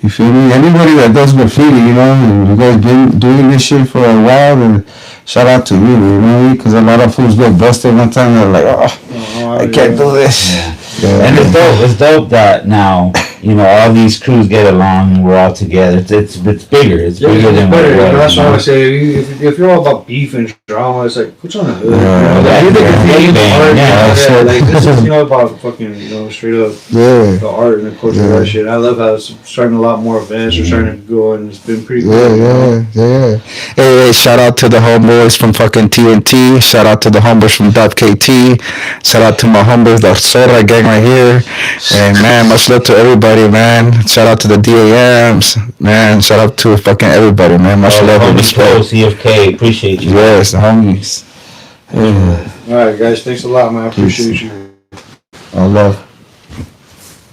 you feel me? Anybody that does graffiti, you know, and you guys been doing this shit for a while, then shout out to you know, because a lot of fools get busted one time, they're like, I can't do this. Yeah. And it's dope that now, you know, all these crews get along and we're all together. It's bigger. It's bigger than what it was. That's what I would say. If you're all about beef and drama, it's like, what's on the hood? Like, this is, you know, about fucking, you know, straight up the art and the culture of that shit. I love how it's starting a lot more events are starting to go, and it's been pretty cool. Hey, shout out to the homeboys from fucking TNT. Shout out to the homeboys from WKT. Shout out to my homeboys, the Sora gang right here. And man, much love to everybody, man. Shout out to the DAMs, man. Shout out to fucking everybody, man. Much love and respect. CFK, appreciate you. Yes, the homies. All right, guys. Thanks a lot, man. I appreciate you. All love.